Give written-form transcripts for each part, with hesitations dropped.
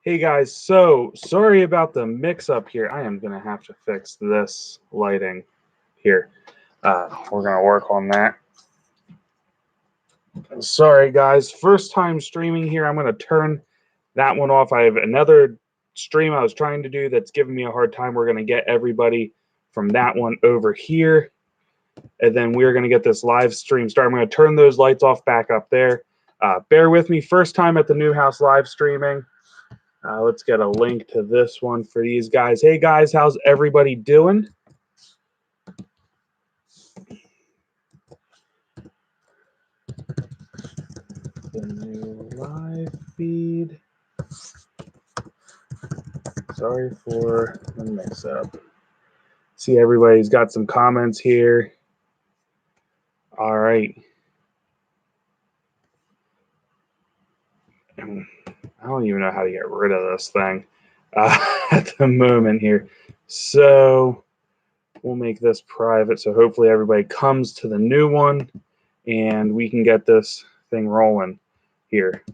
Hey guys, so sorry about the mix-up here. I am going to have to fix this lighting here. We're going to work on that. Sorry guys, first time streaming here. I'm going to turn that one off. I have another stream I was trying to do that's giving me a hard time. We're going to get everybody from that one over here, and then we're going to get this live stream started. I'm going to turn those lights off back up there. Bear with me, first time at the new house live streaming. Let's get a link to this one for these guys. Hey guys, how's everybody doing? The new live feed. Sorry for the mix up. See, everybody's got some comments here. All right. I don't even know how to get rid of this thing at the moment here. So we'll make this private. So hopefully everybody comes to the new one and we can get this thing rolling here.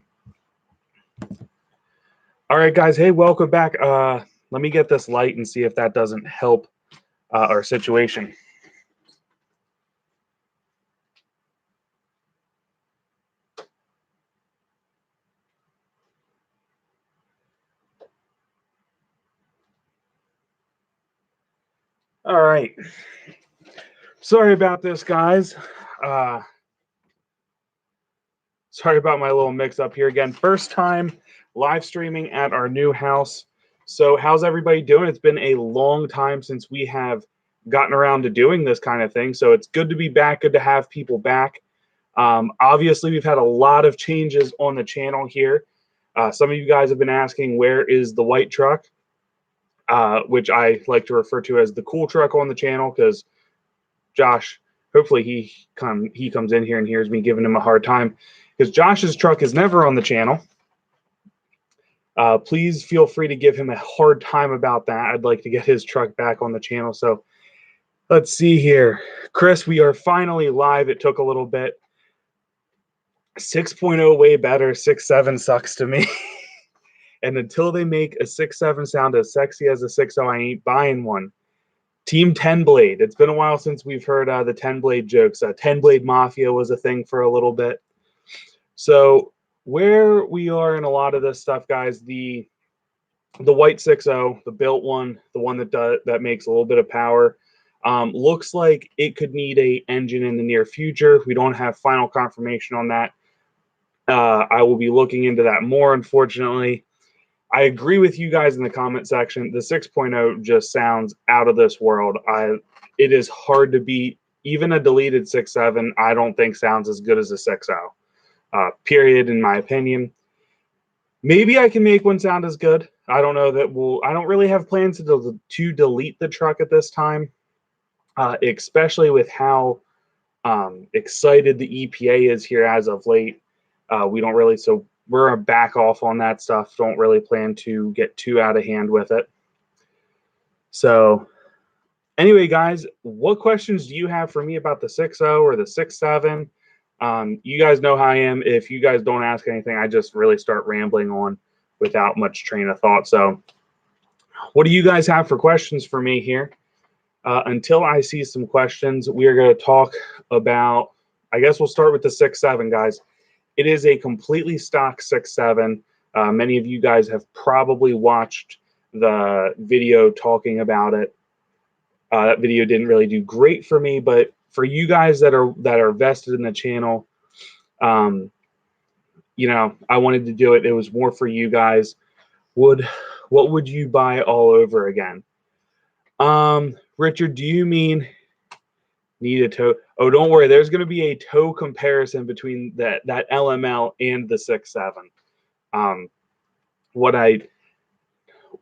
All right, guys. Hey, welcome back. Let me get this light and see if that doesn't help our situation. All right. Sorry about this, guys. Sorry about my little mix up here. Again, first time live streaming at our new house. So how's everybody doing? It's been a long time since we have gotten around to doing this kind of thing. So it's good to be back, good to have people back. Obviously, we've had a lot of changes on the channel here. Some of you guys have been asking, where is the white truck? Which I like to refer to as the cool truck on the channel, because Josh, hopefully he comes in here and hears me giving him a hard time, because Josh's truck is never on the channel. Please feel free to give him a hard time about that. I'd like to get his truck back on the channel. So let's see here. Chris, we are finally live. It took a little bit. 6.0 way better. 6.7 sucks to me. And until they make a 6.7 sound as sexy as a 6.0, I ain't buying one. Team 10 Blade. It's been a while since we've heard the 10 Blade jokes. 10 Blade Mafia was a thing for a little bit. So where we are in a lot of this stuff, guys, the white 6.0, the built one, the one that makes a little bit of power, looks like it could need a engine in the near future. We don't have final confirmation on that. I will be looking into that more, unfortunately. I agree with you guys in the comment section. The 6.0 just sounds out of this world. It is hard to beat. Even a deleted 6.7, I don't think sounds as good as a 6.0. Period, in my opinion. Maybe I can make one sound as good. I don't know that I don't really have plans to delete the truck at this time, especially with how excited the EPA is here as of late. We don't really, so we're going to back off on that stuff. Don't really plan to get too out of hand with it. So anyway, guys, what questions do you have for me about the 6.0 or the 6.7? You guys know how I am. If you guys don't ask anything, I just really start rambling on without much train of thought. So what do you guys have for questions for me here? Until I see some questions, we are going to talk about, I guess we'll start with the 6.7, guys. It is a completely stock 6.7. Many of you guys have probably watched the video talking about it. That video didn't really do great for me, but for you guys that are vested in the channel, you know, I wanted to do it. It was more for you guys. What would you buy all over again? Richard, do you mean need a tow? Oh, don't worry. There's going to be a tow comparison between that LML and the 6.7. What I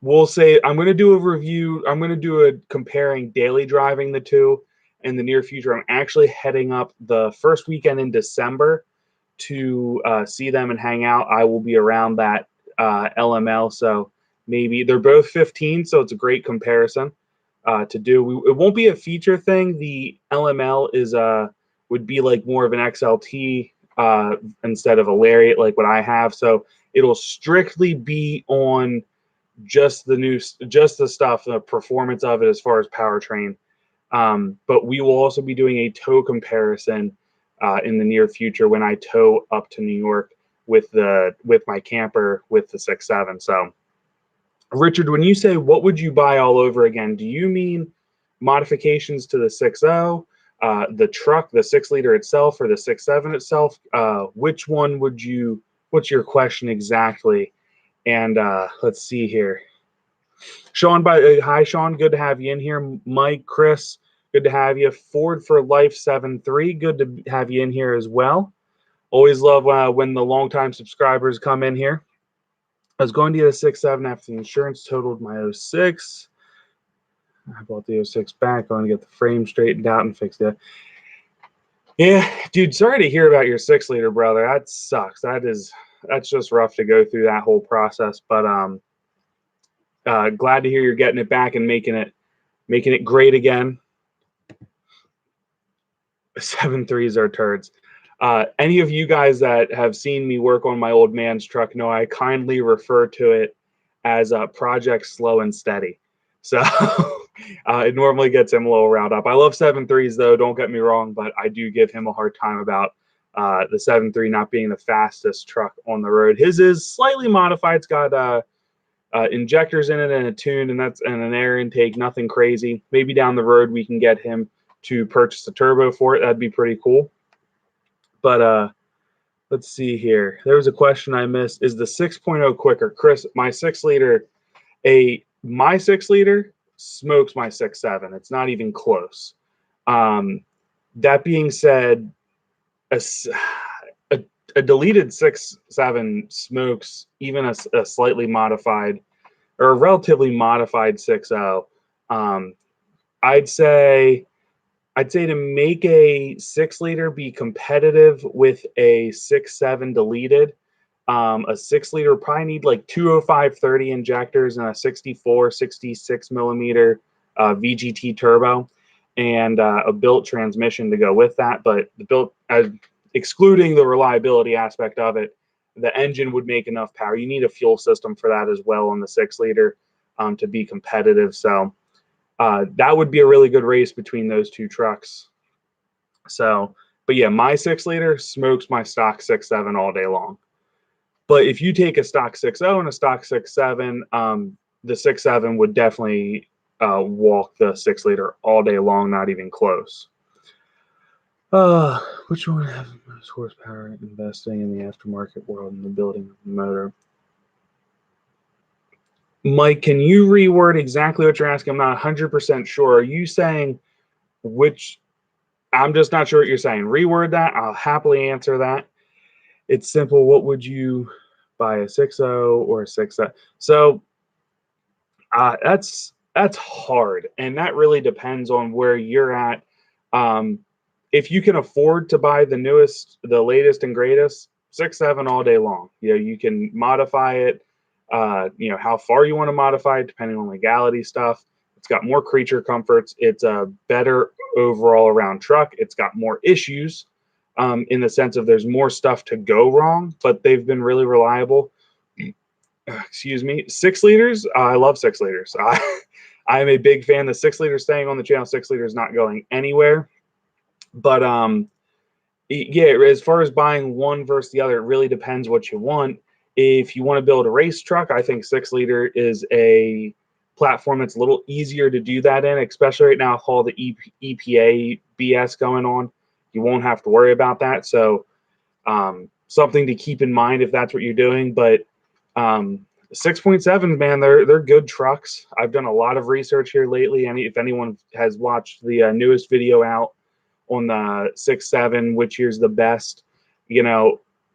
will say, I'm going to do a review. I'm going to do a comparing daily driving the two in the near future. I'm actually heading up the first weekend in December to see them and hang out. I will be around that LML, so maybe they're both 15, so it's a great comparison to do. It won't be a feature thing. The LML is would be like more of an XLT instead of a Lariat like what I have. So It'll strictly be on just the stuff, the performance of it as far as powertrain. But we will also be doing a tow comparison in the near future when I tow up to New York with my camper with the 6.7. So, Richard, when you say what would you buy all over again, do you mean modifications to the 6.0, the truck, the 6-liter itself, or the 6.7 itself? Which one would you? What's your question exactly? And let's see here. Sean, hi, Sean. Good to have you in here. Mike, Chris, good to have you. Ford for Life 7.3. Good to have you in here as well. Always love when the longtime subscribers come in here. I was going to get a 6.7 after the insurance totaled my 06. I bought the 06 back. Going to get the frame straightened out and fixed it. Yeah, dude, sorry to hear about your 6-liter, brother. That sucks. That's just rough to go through that whole process. But glad to hear you're getting it back and making it great again. 7.3s are turds. Any of you guys that have seen me work on my old man's truck know I kindly refer to it as Project Slow and Steady. So it normally gets him a little riled up. I love 7.3s though, don't get me wrong, but I do give him a hard time about the 7.3 not being the fastest truck on the road. His is slightly modified. It's got injectors in it and a tune, and an air intake, nothing crazy. Maybe down the road we can get him to purchase a turbo for it. That'd be pretty cool. But let's see here. There was a question I missed. Is the 6.0 quicker? Chris, my 6-liter smokes my 6.7. It's not even close. That being said, a deleted 6.7 smokes even a slightly modified or a relatively modified 6.0. I'd say to make a 6-liter be competitive with a 6.7 deleted, a 6-liter probably need like 205/30 injectors and a 66 millimeter VGT turbo and a built transmission to go with that. But the built, excluding the reliability aspect of it, the engine would make enough power. You need a fuel system for that as well on the 6-liter to be competitive. So that would be a really good race between those two trucks. So, but yeah, my 6-liter smokes my stock 6.7 all day long. But if you take a stock 6.0 and a stock 6.7, the 6.7 would definitely walk the 6-liter all day long, not even close. Which one has the most horsepower investing in the aftermarket world in the building of the motor? Mike, can you reword exactly what you're asking? I'm not 100% sure. Are you saying which? I'm just not sure what you're saying. Reword that. I'll happily answer that. It's simple. What would you buy, a 6.0 or a 6.7? So that's hard, and that really depends on where you're at. If you can afford to buy the newest, the latest and greatest, 6.7 all day long. You can modify it. How far you want to modify it, depending on legality stuff. It's got more creature comforts. It's a better overall around truck. It's got more issues in the sense of there's more stuff to go wrong, but they've been really reliable. Excuse me. 6-liters. I love 6-liters. I'm a big fan. The 6-liter staying on the channel. 6-liter is not going anywhere. But yeah, as far as buying one versus the other, it really depends what you want. If you want to build a race truck, I think 6-liter is a platform that's a little easier to do that in, especially right now with all the EPA BS going on. You won't have to worry about that. So something to keep in mind if that's what you're doing. But 6.7, man, they're good trucks. I've done a lot of research here lately. And if anyone has watched the newest video out on the 6.7, which year's the best,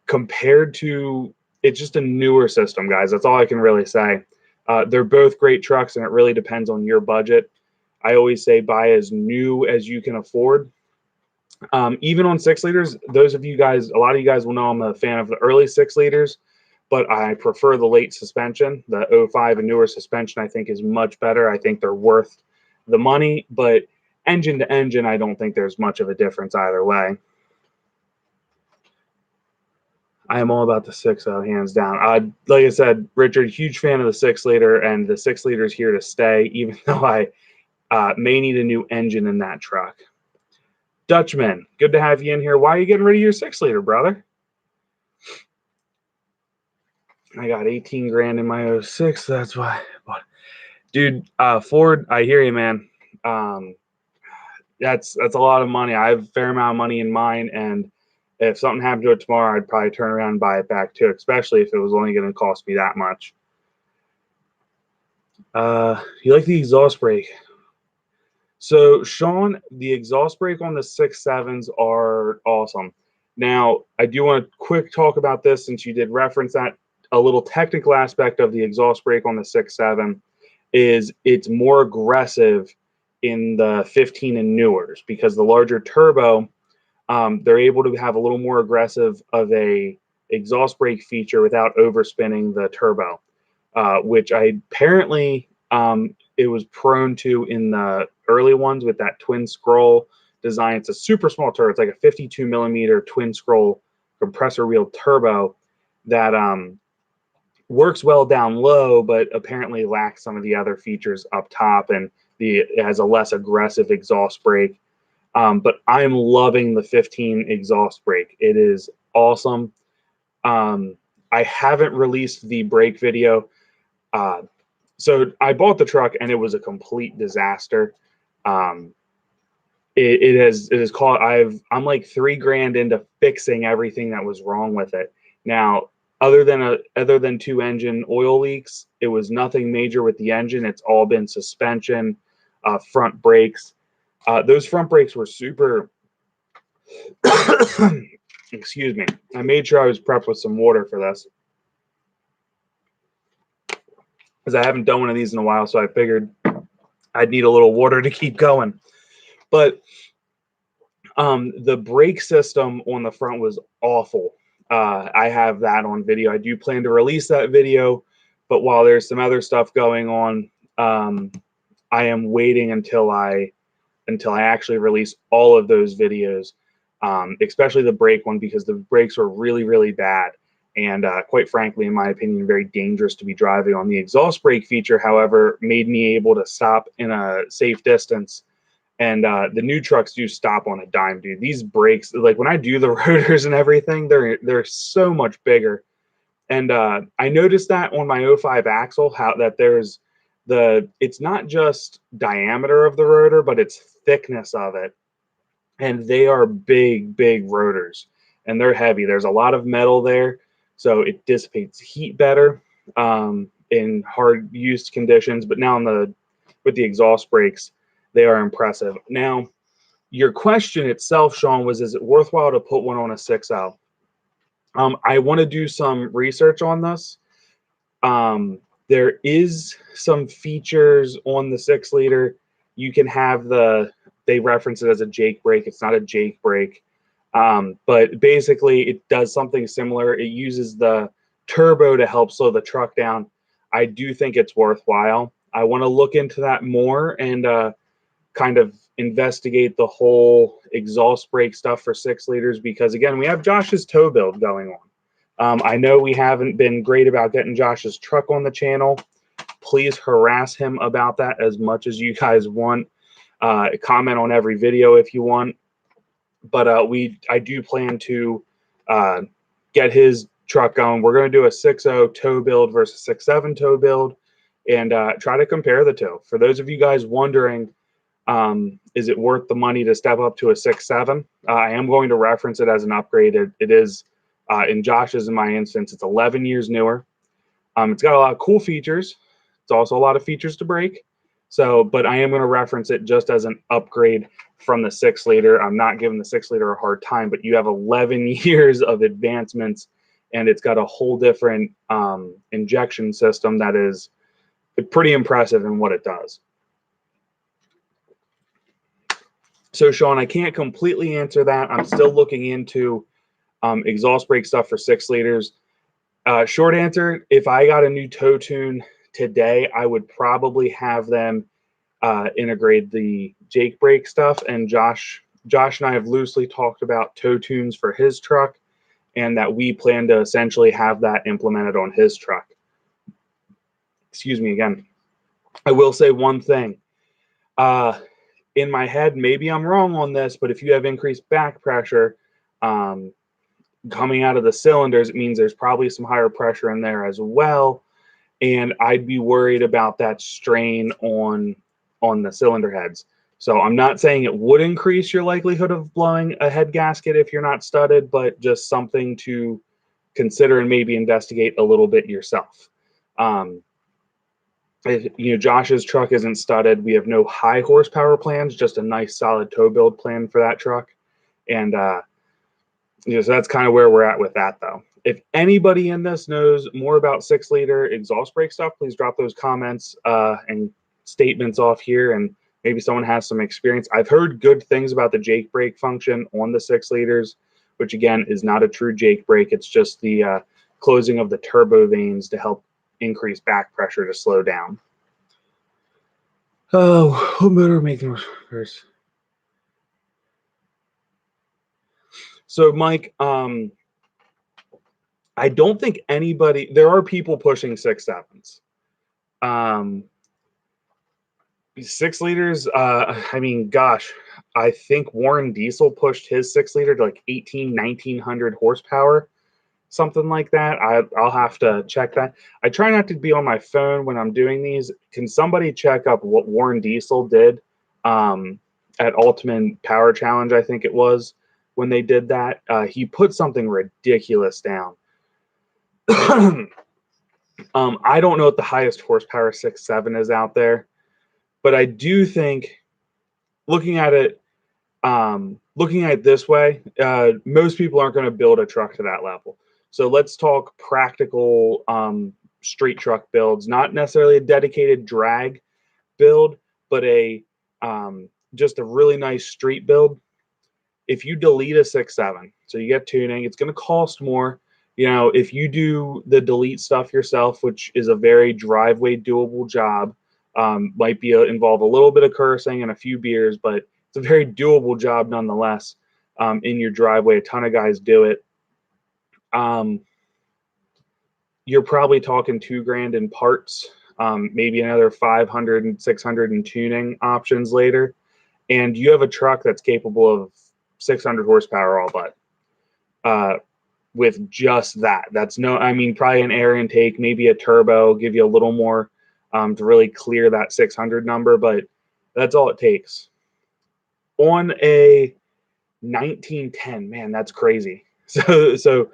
compared to, it's just a newer system, guys. That's all I can really say. They're both great trucks, and it really depends on your budget. I always say buy as new as you can afford. Even on 6-liters, those of you guys, a lot of you guys will know I'm a fan of the early 6-liters, but I prefer the late suspension. The 05 and newer suspension, I think, is much better. I think they're worth the money, but engine to engine, I don't think there's much of a difference either way. I'm all about the 6.0, hands down. Like I said, Richard, huge fan of the 6-liter, and the 6-liter is here to stay, even though I may need a new engine in that truck. Dutchman, good to have you in here. Why are you getting rid of your 6-liter, brother? I got 18 grand in my 06, that's why. Dude, Ford, I hear you, man. That's a lot of money. I have a fair amount of money in mine, and if something happened to it tomorrow, I'd probably turn around and buy it back too, especially if it was only going to cost me that much. You like the exhaust brake? So, Sean, the exhaust brake on the 6.7s are awesome. Now, I do want to quick talk about this since you did reference that. A little technical aspect of the exhaust brake on the 6.7 is it's more aggressive in the 15 and newers because the larger turbo, they're able to have a little more aggressive of a exhaust brake feature without overspinning the turbo, which I apparently it was prone to in the early ones with that twin scroll design. It's a super small turbo. It's like a 52 millimeter twin scroll compressor wheel turbo that works well down low, but apparently lacks some of the other features up top, and it has a less aggressive exhaust brake. But I'm loving the 15 exhaust brake. It is awesome. I haven't released the brake video. So I bought the truck and it was a complete disaster. It has called, I'm like $3 grand into fixing everything that was wrong with it. Now, other than 2 engine oil leaks, it was nothing major with the engine. It's all been suspension, front brakes. Those front brakes were super. Excuse me. I made sure I was prepped with some water for this because I haven't done one of these in a while, so I figured I'd need a little water to keep going. But the brake system on the front was awful. I have that on video. I do plan to release that video, but while there's some other stuff going on, I am waiting until I actually release all of those videos, especially the brake one, because the brakes were really, really bad. And quite frankly, in my opinion, very dangerous to be driving on. The exhaust brake feature, however, made me able to stop in a safe distance. And the new trucks do stop on a dime, dude. These brakes, like when I do the rotors and everything, they're so much bigger. And I noticed that on my 05 axle, how that it's not just diameter of the rotor, but it's thickness of it. And they are big, big rotors, and they're heavy. There's a lot of metal there, so it dissipates heat better in hard used conditions. But now with the exhaust brakes, they are impressive. Now, your question itself, Sean, was, is it worthwhile to put one on a 6L? I want to do some research on this. There is some features on the 6-liter. You can have they reference it as a Jake brake. It's not a Jake brake. But basically it does something similar. It uses the turbo to help slow the truck down. I do think it's worthwhile. I want to look into that more and kind of investigate the whole exhaust brake stuff for 6-liters, because again, we have Josh's tow build going on. I know we haven't been great about getting Josh's truck on the channel. Please harass him about that as much as you guys want. Comment on every video if you want. But I do plan to get his truck going. We're going to do a 6.0 tow build versus 6.7 tow build and try to compare the two. For those of you guys wondering, is it worth the money to step up to a 6.7? I am going to reference it as an upgrade. It is, in Josh's, in my instance, it's 11 years newer. It's got a lot of cool features. It's also a lot of features to break. So, but I am going to reference it just as an upgrade from the 6-liter. I'm not giving the 6-liter a hard time, but you have 11 years of advancements, and it's got a whole different injection system that is pretty impressive in what it does. So, Sean, I can't completely answer that. I'm still looking into exhaust brake stuff for 6-liters. Short answer, if I got a new tow tune today, I would probably have them integrate the Jake brake stuff. And Josh and I have loosely talked about tow tunes for his truck. and that we plan to essentially have that implemented on his truck. Excuse me again. I will say one thing. In my head, maybe I'm wrong on this, but if you have increased back pressure coming out of the cylinders, it means there's probably some higher pressure in there as well. And I'd be worried about that strain on the cylinder heads. So I'm not saying it would increase your likelihood of blowing a head gasket if you're not studded, but just something to consider and maybe investigate a little bit yourself. If, Josh's truck isn't studded. We have no high horsepower plans, just a nice solid tow build plan for that truck. And, so that's kind of where we're at with that, though. If anybody in this knows more about 6-liter exhaust brake stuff, please drop those comments and statements off here, and maybe someone has some experience. I've heard good things about the Jake brake function on the 6-liters, which again is not a true Jake brake. It's just the closing of the turbo vanes to help increase back pressure to slow down. Oh, what motor making first? So, Mike, I don't think anybody. There are people pushing 6.7s. 6-liters. I mean, gosh, I think Warren Diesel pushed his 6-liter to like 1900 horsepower. Something like that. I'll have to check that. I try not to be on my phone when I'm doing these. Can somebody check up what Warren Diesel did at Ultimate Power Challenge, I think it was, when they did that? He put something ridiculous down. I don't know what the highest horsepower 6.7 is out there, but I do think looking at it this way, most people aren't going to build a truck to that level. So let's talk practical street truck builds, not necessarily a dedicated drag build, but just a really nice street build. If you delete a 6.7, so you get tuning, it's going to cost more. If you do the delete stuff yourself, which is a very driveway doable job, might involve a little bit of cursing and a few beers, but it's a very doable job nonetheless in your driveway. A ton of guys do it. You're probably talking $2,000 in parts, maybe another 500 and 600 in tuning options later. And you have a truck that's capable of 600 horsepower all but with just that. Probably an air intake, maybe a turbo, give you a little more to really clear that 600 number, but that's all it takes. On a 1910, man, that's crazy. So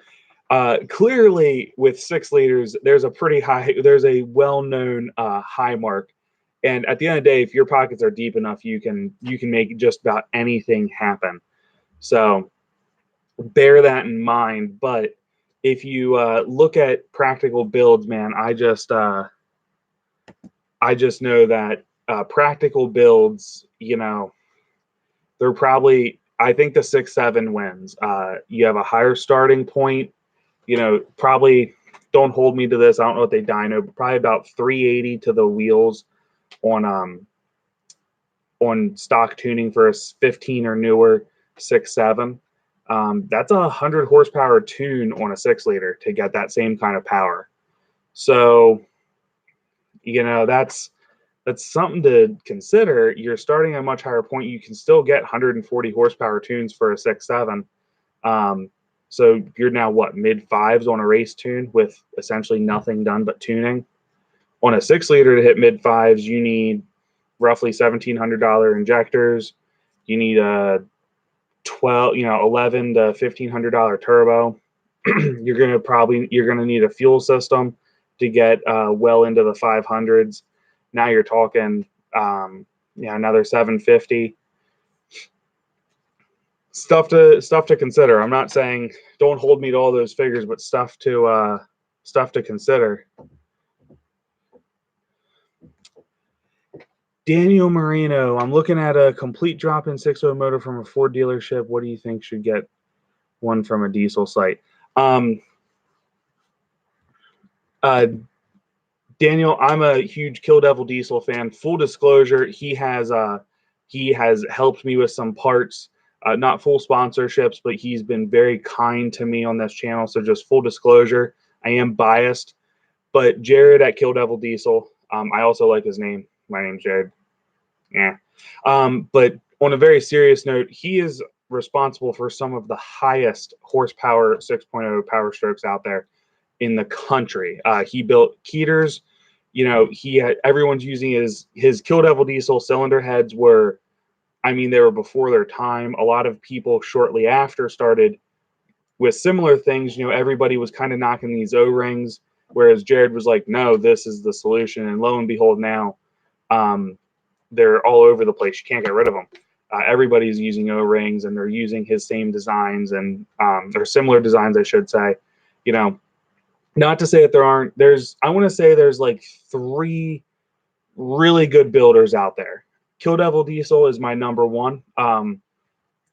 clearly with 6-liters, there's a well-known high mark. And at the end of the day, if your pockets are deep enough, you can make just about anything happen. So bear that in mind. But if you look at practical builds, man, I just know that practical builds, they're probably, I think the 6.7 wins. You have a higher starting point, probably, don't hold me to this, I don't know what they dyno, but probably about 380 to the wheels on stock tuning for a 15 or newer 6.7. That's a 100 horsepower tune on a 6-liter to get that same kind of power. So, that's something to consider. You're starting at a much higher point. You can still get 140 horsepower tunes for a 6.7. So you're now mid-5s on a race tune with essentially nothing done but tuning. On a 6-liter to hit mid-5s, you need roughly $1,700 injectors. You need a $11 to $1,500 turbo. You're gonna need a fuel system to get well into the 500s. Now you're talking another $750. Stuff to consider. I'm not saying don't hold me to all those figures, but stuff to consider. Daniel Marino, I'm looking at a complete drop-in 6.0 motor from a Ford dealership. What do you think should get one from a diesel site? Daniel, I'm a huge Kill Devil Diesel fan. Full disclosure, he has helped me with some parts Not full sponsorships, but he's been very kind to me on this channel. So just full disclosure, I am biased, but Jared at Kill Devil Diesel. I also like his name. My name's Jared. Yeah. But on a very serious note, he is responsible for some of the highest horsepower 6.0 power strokes out there in the country. He built Keeters. You know, everyone's using his Kill Devil Diesel cylinder heads were, I mean, they were before their time. A lot of people shortly after started with similar things. You know, everybody was kind of knocking these O-rings, whereas Jared was like, no, this is the solution. And lo and behold, now they're all over the place. You can't get rid of them. Everybody's using O-rings, and they're using his same designs and or similar designs, I should say. You know, not to say that I want to say there's like 3 really good builders out there. Kill Devil Diesel is my number 1.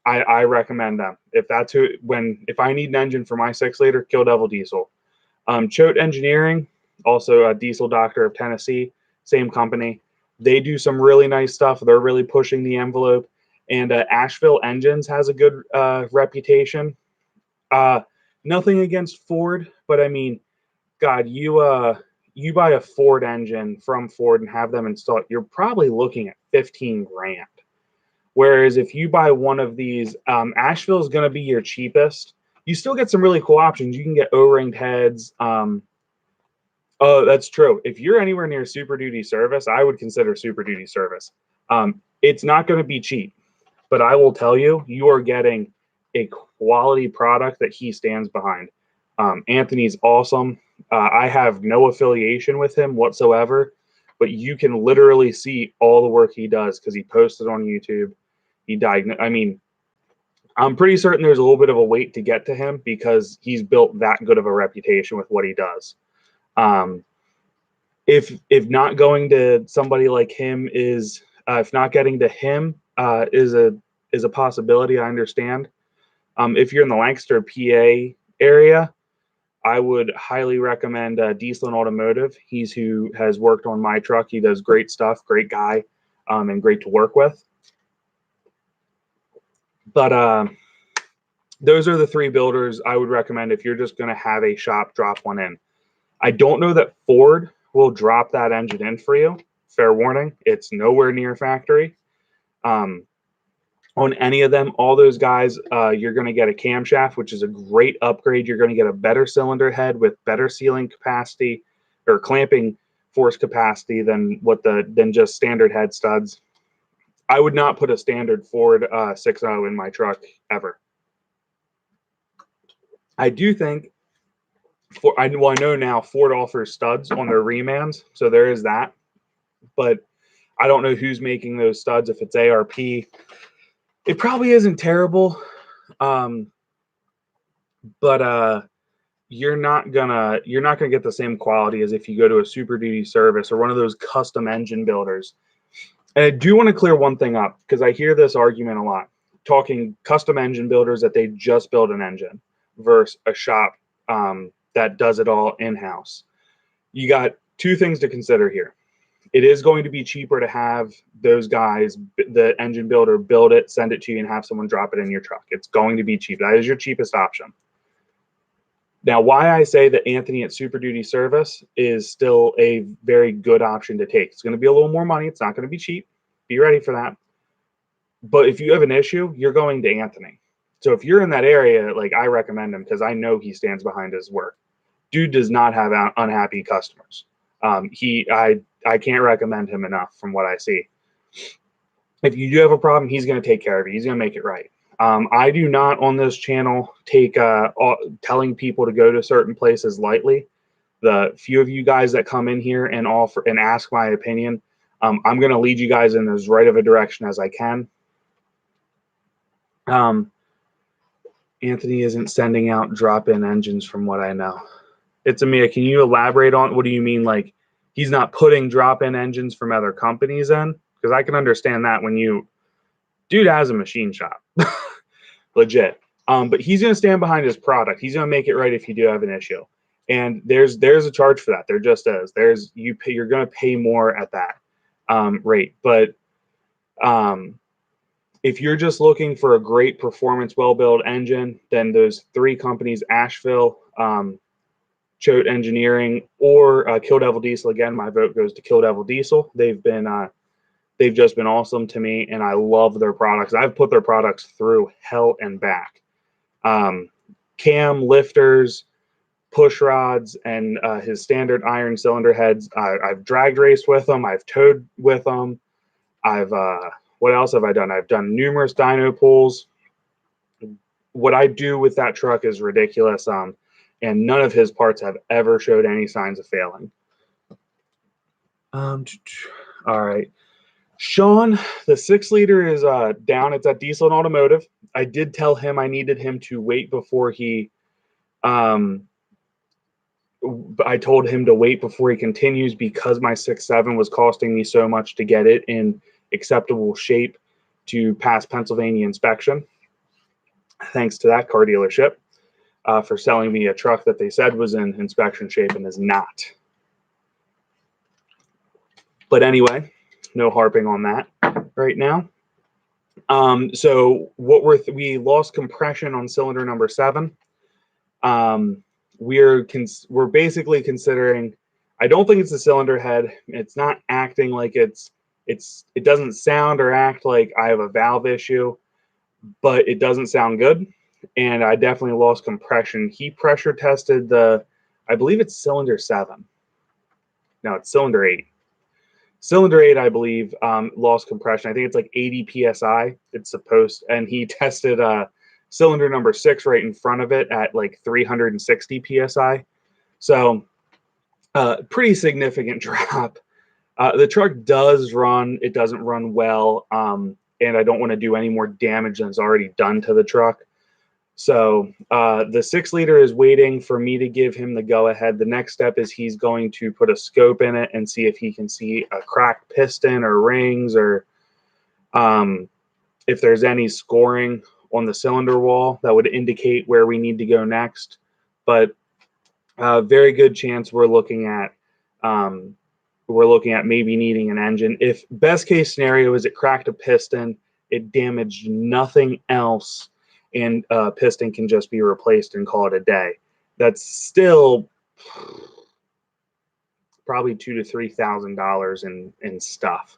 I recommend them. If I need an engine for my 6-liter, Kill Devil Diesel. Choate Engineering, also a Diesel Doctor of Tennessee, same company. They do some really nice stuff. They're really pushing the envelope. And Asheville Engines has a good reputation. Nothing against Ford, but I mean, God, you buy a Ford engine from Ford and have them installed, you're probably looking at 15 grand. Whereas if you buy one of these, Asheville is going to be your cheapest. You still get some really cool options. You can get O-ringed heads. Oh, that's true. If you're anywhere near Super Duty service, I would consider Super Duty service. It's not going to be cheap, but I will tell you, you are getting a quality product that he stands behind. Anthony's awesome. I have no affiliation with him whatsoever, but you can literally see all the work he does because he posts it on YouTube. I mean, I'm pretty certain there's a little bit of a wait to get to him because he's built that good of a reputation with what he does. If not going to somebody like him is, if not getting to him is a possibility, I understand. If you're in the Lancaster, PA area, I would highly recommend Diesel and Automotive. He's who has worked on my truck. He does great stuff, great guy, and great to work with. But those are the 3 builders I would recommend if you're just going to have a shop drop one in. I don't know that Ford will drop that engine in for you. Fair warning, it's nowhere near factory. On any of them, all those guys, you're going to get a camshaft, which is a great upgrade. You're going to get a better cylinder head with better sealing capacity or clamping force capacity than just standard head studs. I would not put a standard Ford 6.0 in my truck ever. I do think, I know now Ford offers studs on their remans, so there is that. But I don't know who's making those studs. If it's ARP, it probably isn't terrible. But you're not gonna get the same quality as if you go to a Super Duty service or one of those custom engine builders. And I do want to clear one thing up because I hear this argument a lot, talking custom engine builders that they just build an engine versus a shop that does it all in-house. You got 2 things to consider here. It is going to be cheaper to have those guys, the engine builder, build it, send it to you, and have someone drop it in your truck. It's going to be cheap. That is your cheapest option. Now, why I say that Anthony at Super Duty Service is still a very good option to take. It's going to be a little more money. It's not going to be cheap. Be ready for that. But if you have an issue, you're going to Anthony. So if you're in that area, like, I recommend him because I know he stands behind his work. Dude does not have unhappy customers. I can't recommend him enough from what I see. If you do have a problem, he's going to take care of it. He's going to make it right. I do not on this channel take telling people to go to certain places lightly. The few of you guys that come in here and offer and ask my opinion, I'm going to lead you guys in as right of a direction as I can. Anthony isn't sending out drop-in engines from what I know. It's Amia. Can you elaborate on what do you mean? Like he's not putting drop-in engines from other companies in? Because I can understand that when dude has a machine shop, legit. But he's going to stand behind his product. He's going to make it right if you do have an issue. And there's a charge for that. There just is. You're going to pay more at that rate. But If you're just looking for a great performance, well-built engine, then those three companies, Asheville, Choate Engineering, or Kill Devil Diesel. Again, my vote goes to Kill Devil Diesel. They've just been awesome to me, and I love their products. I've put their products through hell and back. Cam lifters, push rods, and his standard iron cylinder heads. I've drag raced with them. I've towed with them. What else have I done? I've done numerous dyno pulls. What I do with that truck is ridiculous. And none of his parts have ever showed any signs of failing. All right. Sean, the 6-liter is down. It's at Diesel and Automotive. I did tell him I needed him to wait before he I told him to wait before he continues because my 6.7 was costing me so much to get it in acceptable shape to pass Pennsylvania inspection. Thanks to that car dealership for selling me a truck that they said was in inspection shape and is not. But anyway, no harping on that right now. So what we lost compression on cylinder number 7. We're basically considering, I don't think it's a cylinder head. It's not acting like it doesn't sound or act like I have a valve issue, but it doesn't sound good. And I definitely lost compression. He pressure tested I believe it's cylinder 7. No, it's cylinder 8. Cylinder 8, I believe, lost compression. I think it's like 80 PSI. It's supposed, and he tested cylinder number 6 right in front of it at like 360 PSI. So pretty significant drop. The truck does run. It doesn't run well. And I don't want to do any more damage than is already done to the truck. So the 6-liter is waiting for me to give him the go-ahead. The next step is he's going to put a scope in it and see if he can see a cracked piston or rings, or if there's any scoring on the cylinder wall that would indicate where we need to go next. But very good chance we're looking at maybe needing an engine. If best case scenario is it cracked a piston, it damaged nothing else, and piston can just be replaced and call it a day. That's still probably $2,000 to $3,000 in stuff,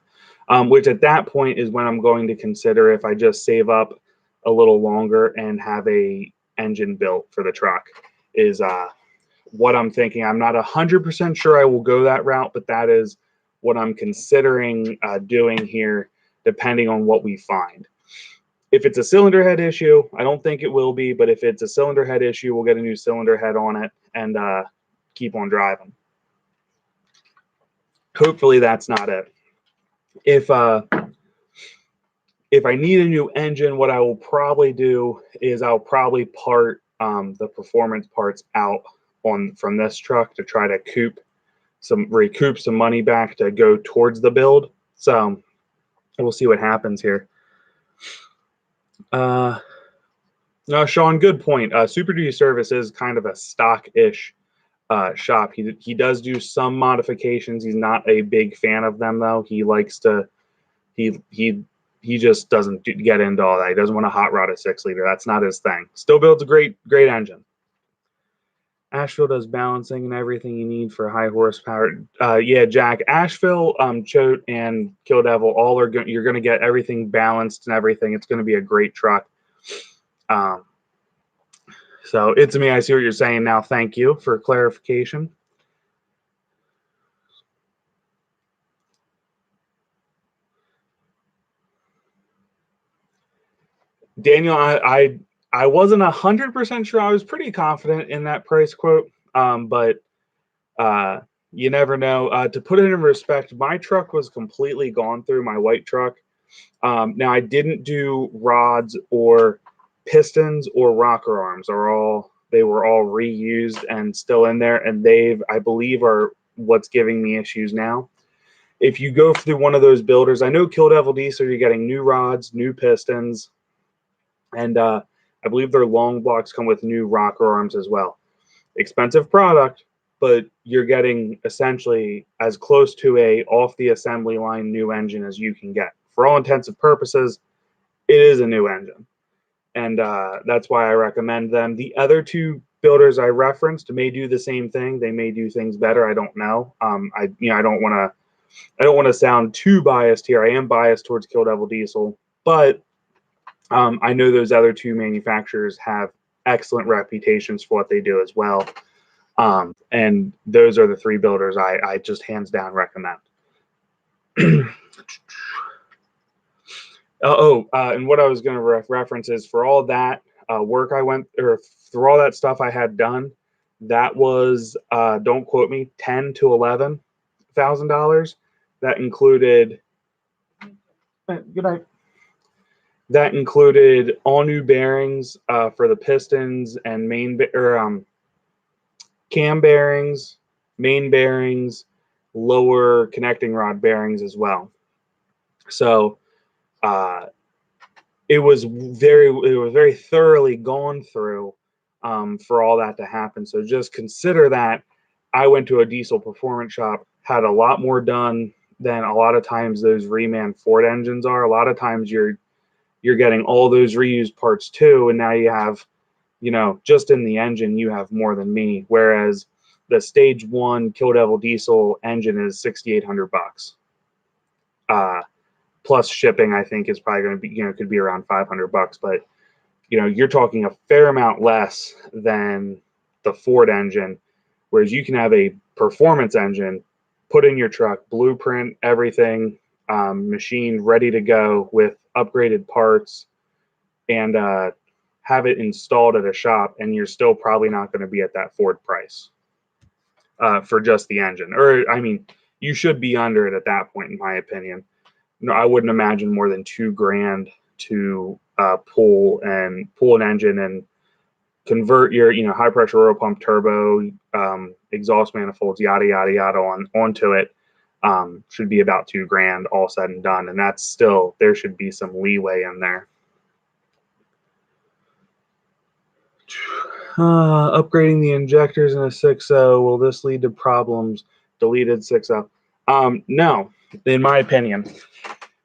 which at that point is when I'm going to consider if I just save up a little longer and have a engine built for the truck is what I'm thinking. I'm not 100% sure I will go that route, but that is what I'm considering doing here, depending on what we find. If it's a cylinder head issue, I don't think it will be, but if it's a cylinder head issue, we'll get a new cylinder head on it and keep on driving. Hopefully that's not it. If I need a new engine, what I will probably do is I'll probably part the performance parts out from this truck to try to recoup some money back to go towards the build. So we'll see what happens here. No, Sean, good point. Super Duty Service is kind of a stock-ish shop. He does do some modifications. He's not a big fan of them, though. He likes to he just doesn't get into all that. He doesn't want to hot rod a 6-liter. That's not his thing. Still builds a great engine. Asheville does balancing and everything you need for high horsepower. Yeah, Jack, Asheville, Choate, and Kill Devil, all are you're going to get everything balanced and everything. It's going to be a great truck. So it's me. I see what you're saying now. Thank you for clarification. Daniel, I wasn't 100% sure. I was pretty confident in that price quote, but you never know. To put it in respect, my truck was completely gone through, my white truck. Now, I didn't do rods or pistons or rocker arms. They were all reused and still in there, and I believe, are what's giving me issues now. If you go through one of those builders, I know Kill Devil Diesel, you're getting new rods, new pistons, and I believe their long blocks come with new rocker arms as well. Expensive product, but you're getting essentially as close to a off the assembly line new engine as you can get. For all intents and purposes, it is a new engine, and that's why I recommend them. The other two builders I referenced may do the same thing. They may do things better. I don't know. I don't want to sound too biased here. I am biased towards Kill Devil Diesel, but I know those other two manufacturers have excellent reputations for what they do as well. And those are the three builders I just hands down recommend. And what I was going to reference is for all that work I went, or for all that stuff I had done, that was don't quote me, $10,000 to $11,000. That included. Good night. That included all new bearings for the pistons and cam bearings, main bearings, lower connecting rod bearings as well. So it was very thoroughly gone through for all that to happen. So just consider that I went to a diesel performance shop, had a lot more done than a lot of times those reman Ford engines are. A lot of times you're getting all those reused parts too, and now you have, just in the engine you have more than me. Whereas the stage 1 Kill Devil diesel engine is $6,800. Plus shipping, I think, is probably going to be, could be around $500. But you're talking a fair amount less than the Ford engine, whereas you can have a performance engine put in your truck, blueprint, everything, machined, ready to go with upgraded parts, and have it installed at a shop, and you're still probably not going to be at that Ford price for just the engine. Or, I mean, you should be under it at that point, in my opinion. No, I wouldn't imagine more than $2,000 to pull an engine and convert your high pressure oil pump, turbo, exhaust manifolds, yada yada yada onto it. Should be about $2,000 all said and done, and that's still, there should be some leeway in there. Upgrading the injectors in a 6.0, will this lead to problems? Deleted 6.0. No, in my opinion.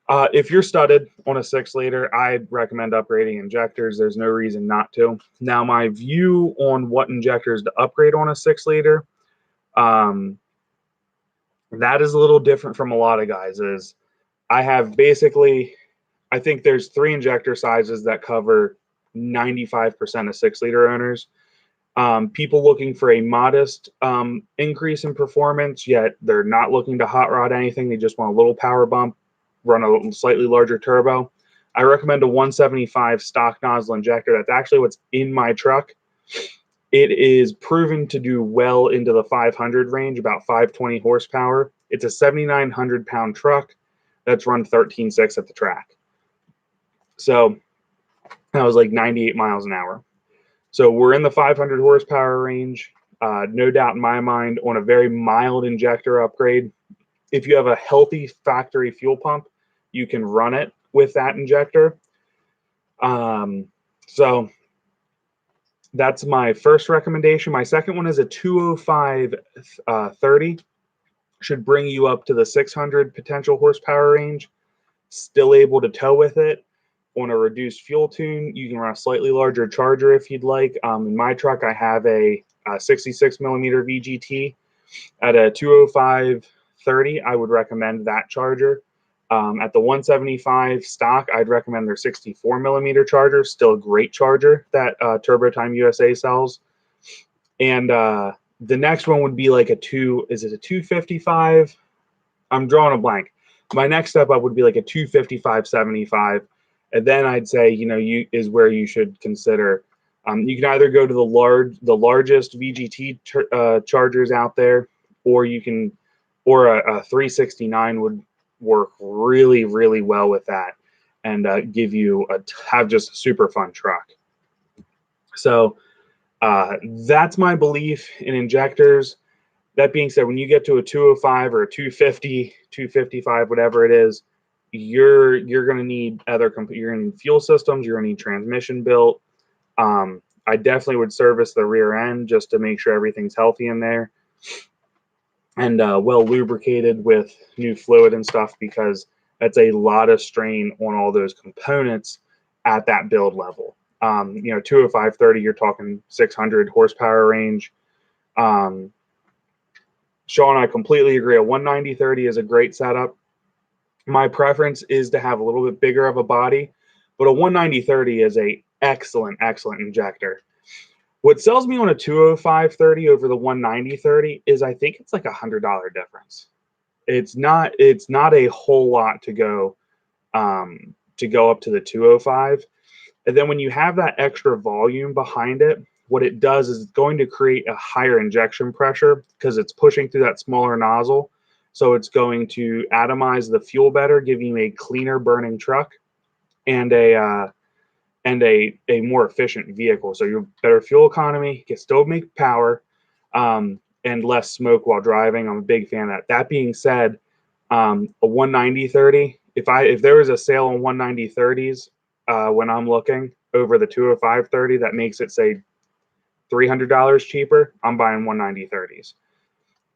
If you're studded on a 6-liter, I'd recommend upgrading injectors. There's no reason not to. Now, my view on what injectors to upgrade on a 6-liter, that is a little different from a lot of guys. I think there's 3 injector sizes that cover 95% of 6-liter owners. People looking for a modest increase in performance, yet they're not looking to hot rod anything. They just want a little power bump, run a slightly larger turbo. I recommend a 175 stock nozzle injector. That's actually what's in my truck. It is proven to do well into the 500 range, about 520 horsepower. It's a 7,900 pound truck that's run 13.6 at the track. So that was like 98 miles an hour. So we're in the 500 horsepower range. No doubt in my mind, on a very mild injector upgrade. If you have a healthy factory fuel pump, you can run it with that injector. So that's my first recommendation. My second one is a 205 30. Should bring you up to the 600 potential horsepower range. Still able to tow with it. On a reduced fuel tune, you can run a slightly larger charger if you'd like. In my truck, I have a 66 millimeter VGT. At a 205 30, I would recommend that charger. At the 175 stock, I'd recommend their 64 millimeter charger. Still a great charger that Turbo Time USA sells. And the next one would be like is it a 255? I'm drawing a blank. My next step up would be like a 255 75. And then I'd say, is where you should consider. You can either go to the largest VGT chargers out there, or a 369 would work really, really well with that, and have just a super fun truck. So that's my belief in injectors. That being said, when you get to a 205 or a 250, 255, whatever it is, you're going to need you're going to need fuel systems, you're going to need transmission built. I definitely would service the rear end just to make sure everything's healthy in there and well lubricated with new fluid and stuff, because that's a lot of strain on all those components at that build level. 205/30, you're talking 600 horsepower range. Sean, I completely agree. A 190/30 is a great setup. My preference is to have a little bit bigger of a body, but a 190/30 is a excellent injector. What sells me on a 205/30 over the 190/30 is I think it's like $100 difference. It's not a whole lot to go up to the 205. And then when you have that extra volume behind it, what it does is it's going to create a higher injection pressure because it's pushing through that smaller nozzle. So it's going to atomize the fuel better, giving you a cleaner burning truck and a more efficient vehicle. So you're better fuel economy, you can still make power, and less smoke while driving. I'm a big fan of that. That being said, a 190/30, if there was a sale on 190/30s when I'm looking over the 205/30 that makes it say $300 cheaper, I'm buying 190/30s.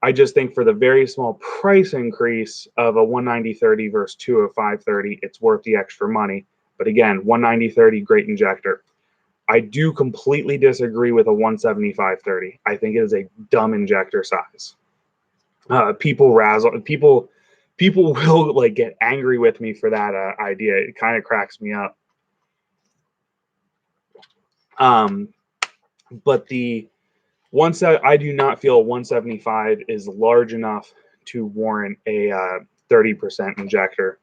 I just think for the very small price increase of a 190/30 versus 205/30, it's worth the extra money. But again, 190/30, great injector. I do completely disagree with a 175/30. I think it is a dumb injector size. People will like get angry with me for that idea. It kind of cracks me up. But the I do not feel a 175 is large enough to warrant a 30% injector,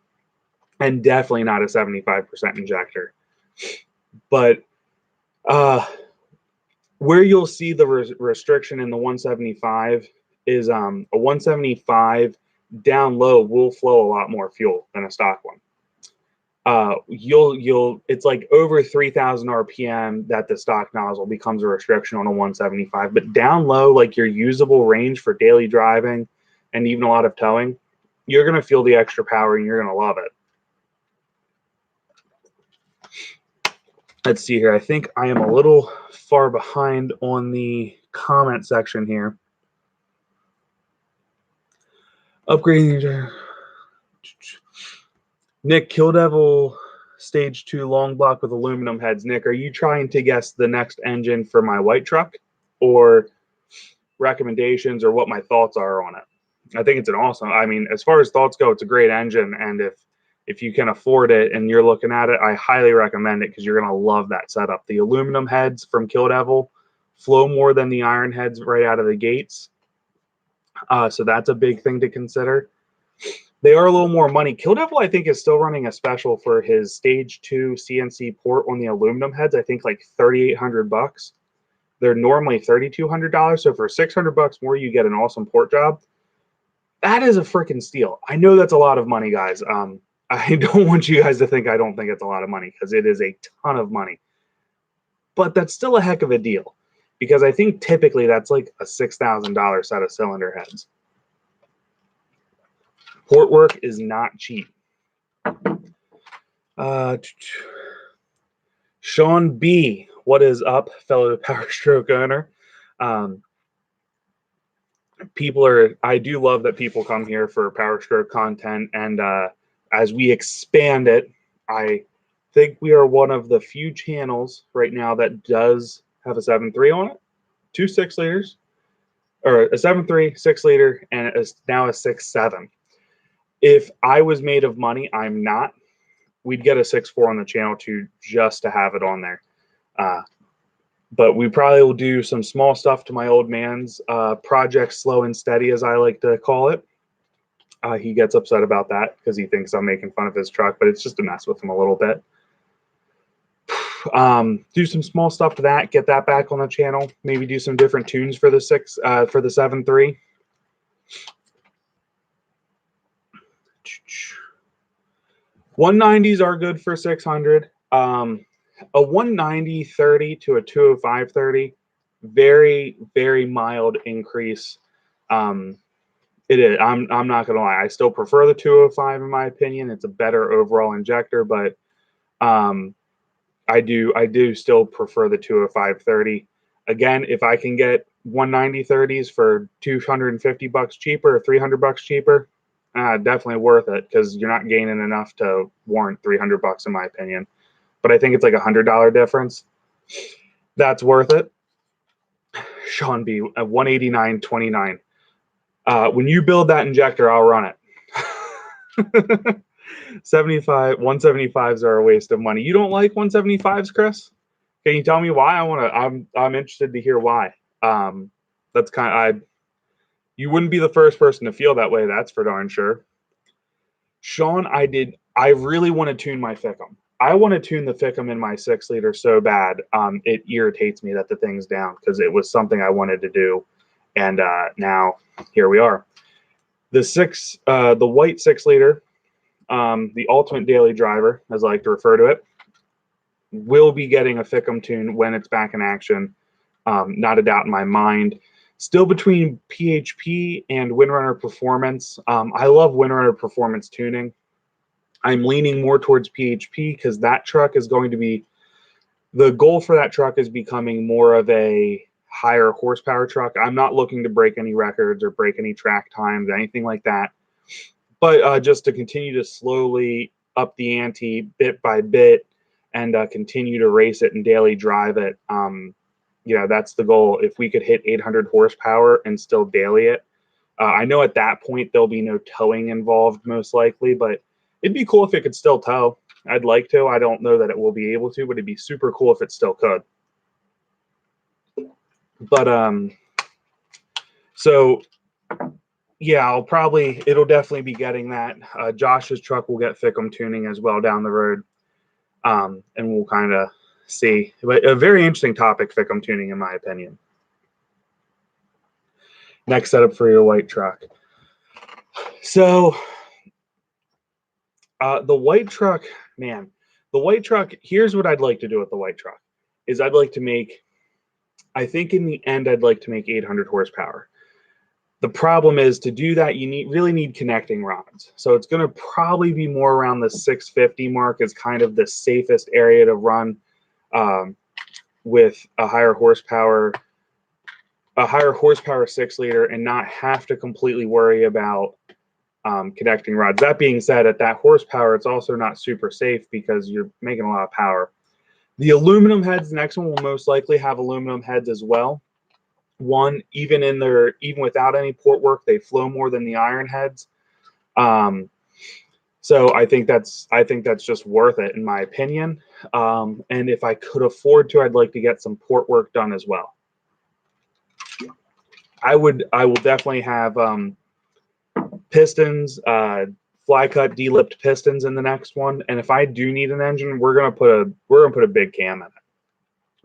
and definitely not a 75% injector. But where you'll see the restriction in the 175 is a 175 down low will flow a lot more fuel than a stock one. It's like over 3,000 RPM that the stock nozzle becomes a restriction on a 175, but down low, like your usable range for daily driving and even a lot of towing, you're going to feel the extra power and you're going to love it. Let's see here. I think I am a little far behind on the comment section here. Upgrading. Nick, Kill Devil Stage 2 long block with aluminum heads. Nick, are you trying to guess the next engine for my white truck, or recommendations, or what my thoughts are on it? I think it's an awesome, I mean, as far as thoughts go, it's a great engine, and if you can afford it and you're looking at it, I highly recommend it because you're going to love that setup. The aluminum heads from Kill Devil flow more than the iron heads right out of the gates. So that's a big thing to consider. They are a little more money. Kill Devil, I think, is still running a special for his Stage 2 CNC port on the aluminum heads. I think like $3,800. They're normally $3,200. So for $600 more, you get an awesome port job. That is a freaking steal. I know that's a lot of money, guys. I don't want you guys to think I don't think it's a lot of money, because it is a ton of money. But that's still a heck of a deal, because I think typically that's like a $6,000 set of cylinder heads. Port work is not cheap. Sean B, what is up, fellow Powerstroke owner? I do love that people come here for Powerstroke content, and as we expand it, I think we are one of the few channels right now that does have a 7.3 on it, 2 6-liters, or a 7.3 6-liter, and it's now a 6.7. If I was made of money, I'm not. We'd get a 6.4 on the channel too, just to have it on there. But we probably will do some small stuff to my old man's project, slow and steady, as I like to call it. He gets upset about that because he thinks I'm making fun of his truck, but it's just to mess with him a little bit. Do some small stuff to that, get that back on the channel. Maybe do some different tunes for the 7.3. 190s are good for 600. A 190/30 to a 205/30, very, very mild increase. It is. I'm not gonna lie. I still prefer the 205 in my opinion. It's a better overall injector, but I do still prefer the 205/30. Again, if I can get 190/30s for $250 cheaper or $300 cheaper, definitely worth it, because you're not gaining enough to warrant $300 in my opinion. but I think it's like $100 difference. That's worth it. Sean B, 189.29. When you build that injector, I'll run it. 175s are a waste of money. You don't like 175s, Chris? Can you tell me why? I'm interested to hear why. That's you wouldn't be the first person to feel that way, that's for darn sure. Sean, I really want to tune my Fickum. I want to tune the Fickum in my 6-liter so bad. It irritates me that the thing's down because it was something I wanted to do. And now here we are. The white 6-liter, the ultimate daily driver, as I like to refer to it, will be getting a Fickum tune when it's back in action. Not a doubt in my mind. Still between PHP and Windrunner Performance. I love Windrunner Performance tuning. I'm leaning more towards PHP because that truck is going to be, the goal for that truck is becoming more of a higher horsepower truck. I'm not looking to break any records or break any track times, anything like that. But just to continue to slowly up the ante bit by bit and continue to race it and daily drive it. That's the goal. If we could hit 800 horsepower and still daily it, I know at that point there'll be no towing involved most likely, but it'd be cool if it could still tow. I'd like to. I don't know that it will be able to, but it'd be super cool if it still could. But so yeah, it'll definitely be getting that. Josh's truck will get Fickum tuning as well down the road. And we'll kind of see. But a very interesting topic, Fickum tuning, in my opinion. Next setup for your white truck. So the white truck, man, here's what I'd like to do with the white truck is I think in the end, I'd like to make 800 horsepower. The problem is to do that, you really need connecting rods. So it's going to probably be more around the 650 mark is kind of the safest area to run with a higher horsepower 6-liter and not have to completely worry about connecting rods. That being said, at that horsepower, it's also not super safe because you're making a lot of power. The aluminum heads, the next one will most likely have aluminum heads as well. One, even without any port work, they flow more than the iron heads. So I think that's just worth it in my opinion. And if I could afford to, I'd like to get some port work done as well. I will definitely have pistons, fly cut de-lipped pistons in the next one. And if I do need an engine, we're gonna put a big cam in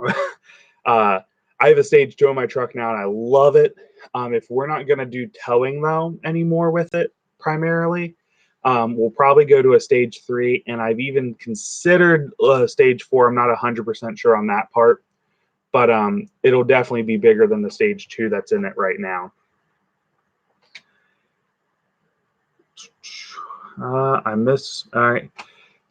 it. I have a stage 2 in my truck now, and I love it. If we're not gonna do towing though anymore with it, primarily, we'll probably go to a stage 3, and I've even considered stage 4. I'm not 100% sure on that part, but it'll definitely be bigger than the stage 2 that's in it right now. All right.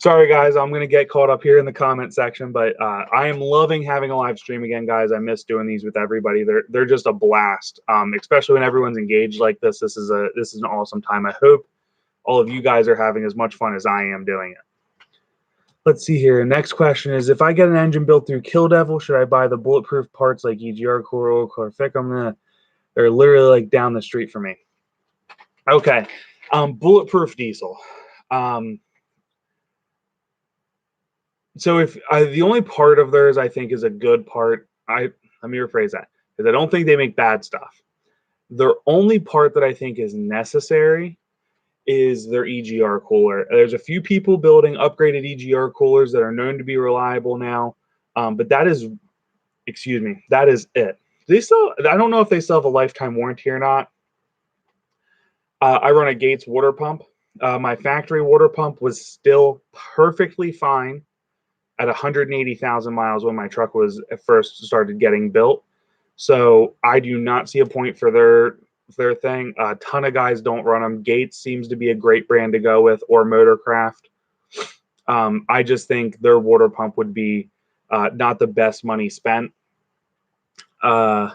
Sorry, guys. I'm going to get caught up here in the comment section, but I am loving having a live stream again, guys. I miss doing these with everybody. They're just a blast, especially when everyone's engaged like this. This is an awesome time. I hope all of you guys are having as much fun as I am doing it. Let's see here. Next question is, if I get an engine built through Kill Devil, should I buy the bulletproof parts like EGR, Coral, Fickum? They're literally like down the street for me. Okay. Bulletproof diesel. So if the only part of theirs I think is a good part, let me rephrase that, because I don't think they make bad stuff. Their only part that I think is necessary is their EGR cooler. There's a few people building upgraded EGR coolers that are known to be reliable now, but that is it. I don't know if they still have a lifetime warranty or not. I run a Gates water pump. My factory water pump was still perfectly fine at 180,000 miles when my truck was first started getting built. So I do not see a point for their thing. A ton of guys don't run them. Gates seems to be a great brand to go with, or Motorcraft. I just think their water pump would be not the best money spent. EGR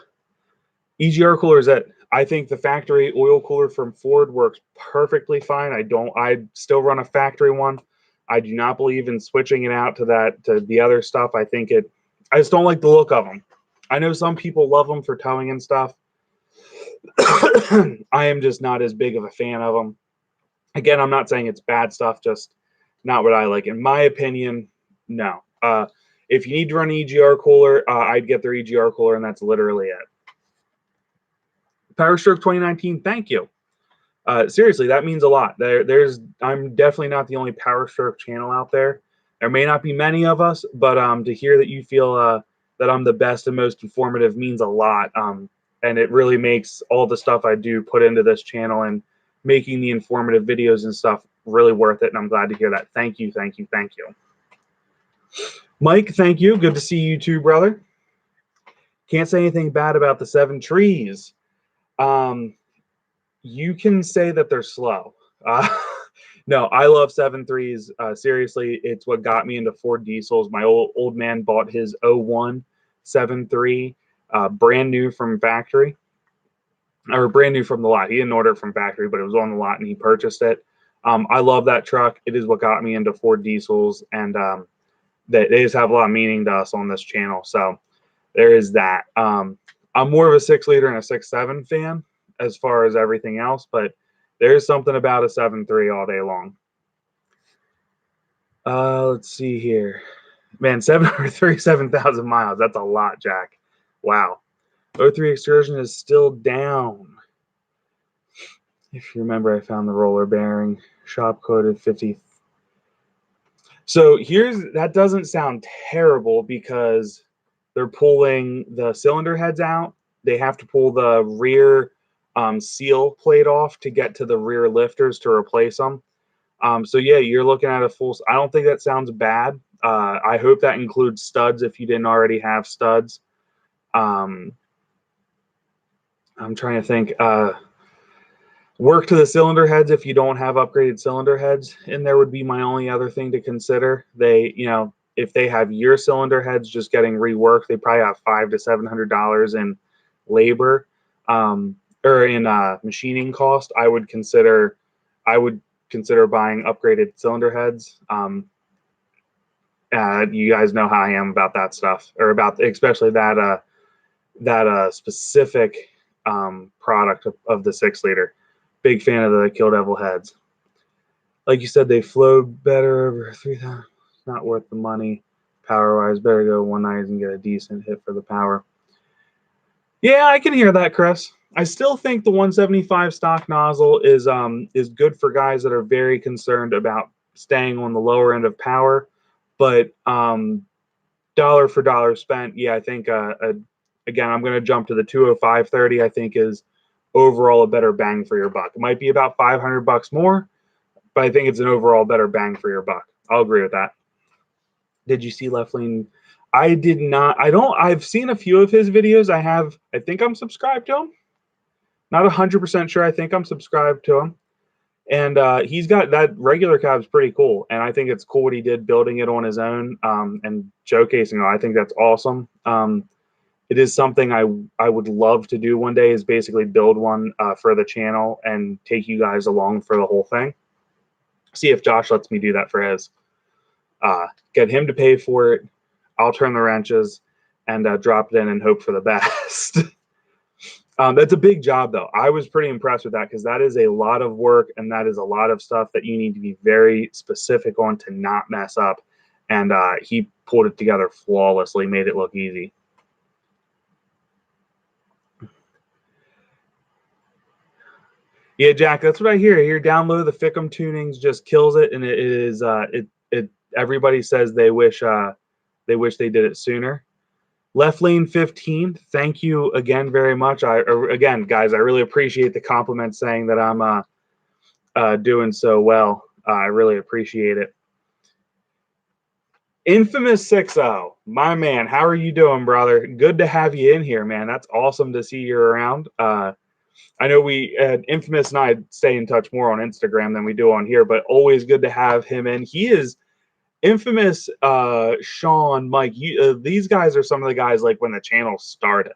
cooler is it. I think the factory oil cooler from Ford works perfectly fine. I still run a factory one. I do not believe in switching it out to the other stuff. I just don't like the look of them. I know some people love them for towing and stuff. I am just not as big of a fan of them. Again, I'm not saying it's bad stuff, just not what I like. In my opinion, no. If you need to run an EGR cooler, I'd get their EGR cooler, and that's literally it. Powerstroke 2019, thank you. Seriously, that means a lot. I'm definitely not the only Powerstroke channel out there. There may not be many of us, but to hear that you feel that I'm the best and most informative means a lot. And it really makes all the stuff I do put into this channel and making the informative videos and stuff really worth it. And I'm glad to hear that. Thank you, thank you, thank you. Mike, thank you. Good to see you too, brother. Can't say anything bad about the 7 trees. You can say that they're slow. No, I love 7.3s. Seriously, it's what got me into Ford diesels. My old man bought his 01 7.3 brand new from factory, or brand new from the lot. He didn't order it from factory, but it was on the lot and he purchased it. I love that truck. It is what got me into Ford diesels, and they just have a lot of meaning to us on this channel. So there is that. I'm more of a 6-liter and a 6.7 fan as far as everything else, but there's something about a 7.3 all day long. Let's see here. Man, 37,000 miles. That's a lot, Jack. Wow. 03 Excursion is still down. If you remember, I found the roller bearing. Shop quoted 50. So that doesn't sound terrible because they're pulling the cylinder heads out. They have to pull the rear seal plate off to get to the rear lifters to replace them. So yeah, you're looking at a full. I don't think that sounds bad. I hope that includes studs if you didn't already have studs. I'm trying to think. Work to the cylinder heads if you don't have upgraded cylinder heads, and there would be my only other thing to consider. If they have your cylinder heads just getting reworked, they probably have $500 to $700 in labor or in machining cost. I would consider buying upgraded cylinder heads. You guys know how I am about that stuff, or about especially that specific product of the 6-liter. Big fan of the Kill Devil heads. Like you said, they flowed better over 3,000. It's not worth the money. Power-wise, better go 190s and get a decent hit for the power. Yeah, I can hear that, Chris. I still think the 175 stock nozzle is good for guys that are very concerned about staying on the lower end of power. But dollar for dollar spent, yeah, I think again, I'm going to jump to the 205/30. I think is overall a better bang for your buck. It might be about $500 more, but I think it's an overall better bang for your buck. I'll agree with that. Did you see Left Lean? I did not. I've seen a few of his videos. I think I'm subscribed to him. Not 100% sure. I think I'm subscribed to him. And he's got that regular cab's pretty cool. And I think it's cool what he did building it on his own and showcasing it. I think that's awesome. It is something I would love to do one day, is basically build one for the channel and take you guys along for the whole thing. See if Josh lets me do that for his. Get him to pay for it. I'll turn the wrenches and drop it in and hope for the best. That's a big job, though. I was pretty impressed with that because that is a lot of work and that is a lot of stuff that you need to be very specific on to not mess up. And he pulled it together flawlessly, made it look easy. Yeah, Jack, that's what I hear. I hear down low the Fickum tunings just kills it, and it is everybody says they wish they did it sooner. Left Lane 15, thank you again very much. Again, guys, I really appreciate the compliment saying that I'm doing so well. I really appreciate it. Infamous 6-0, my man, how are you doing, brother? Good to have you in here, man. That's awesome to see you around. I know Infamous and I stay in touch more on Instagram than we do on here, but always good to have him in. He is Infamous, Sean, Mike. These guys are some of the guys like when the channel started,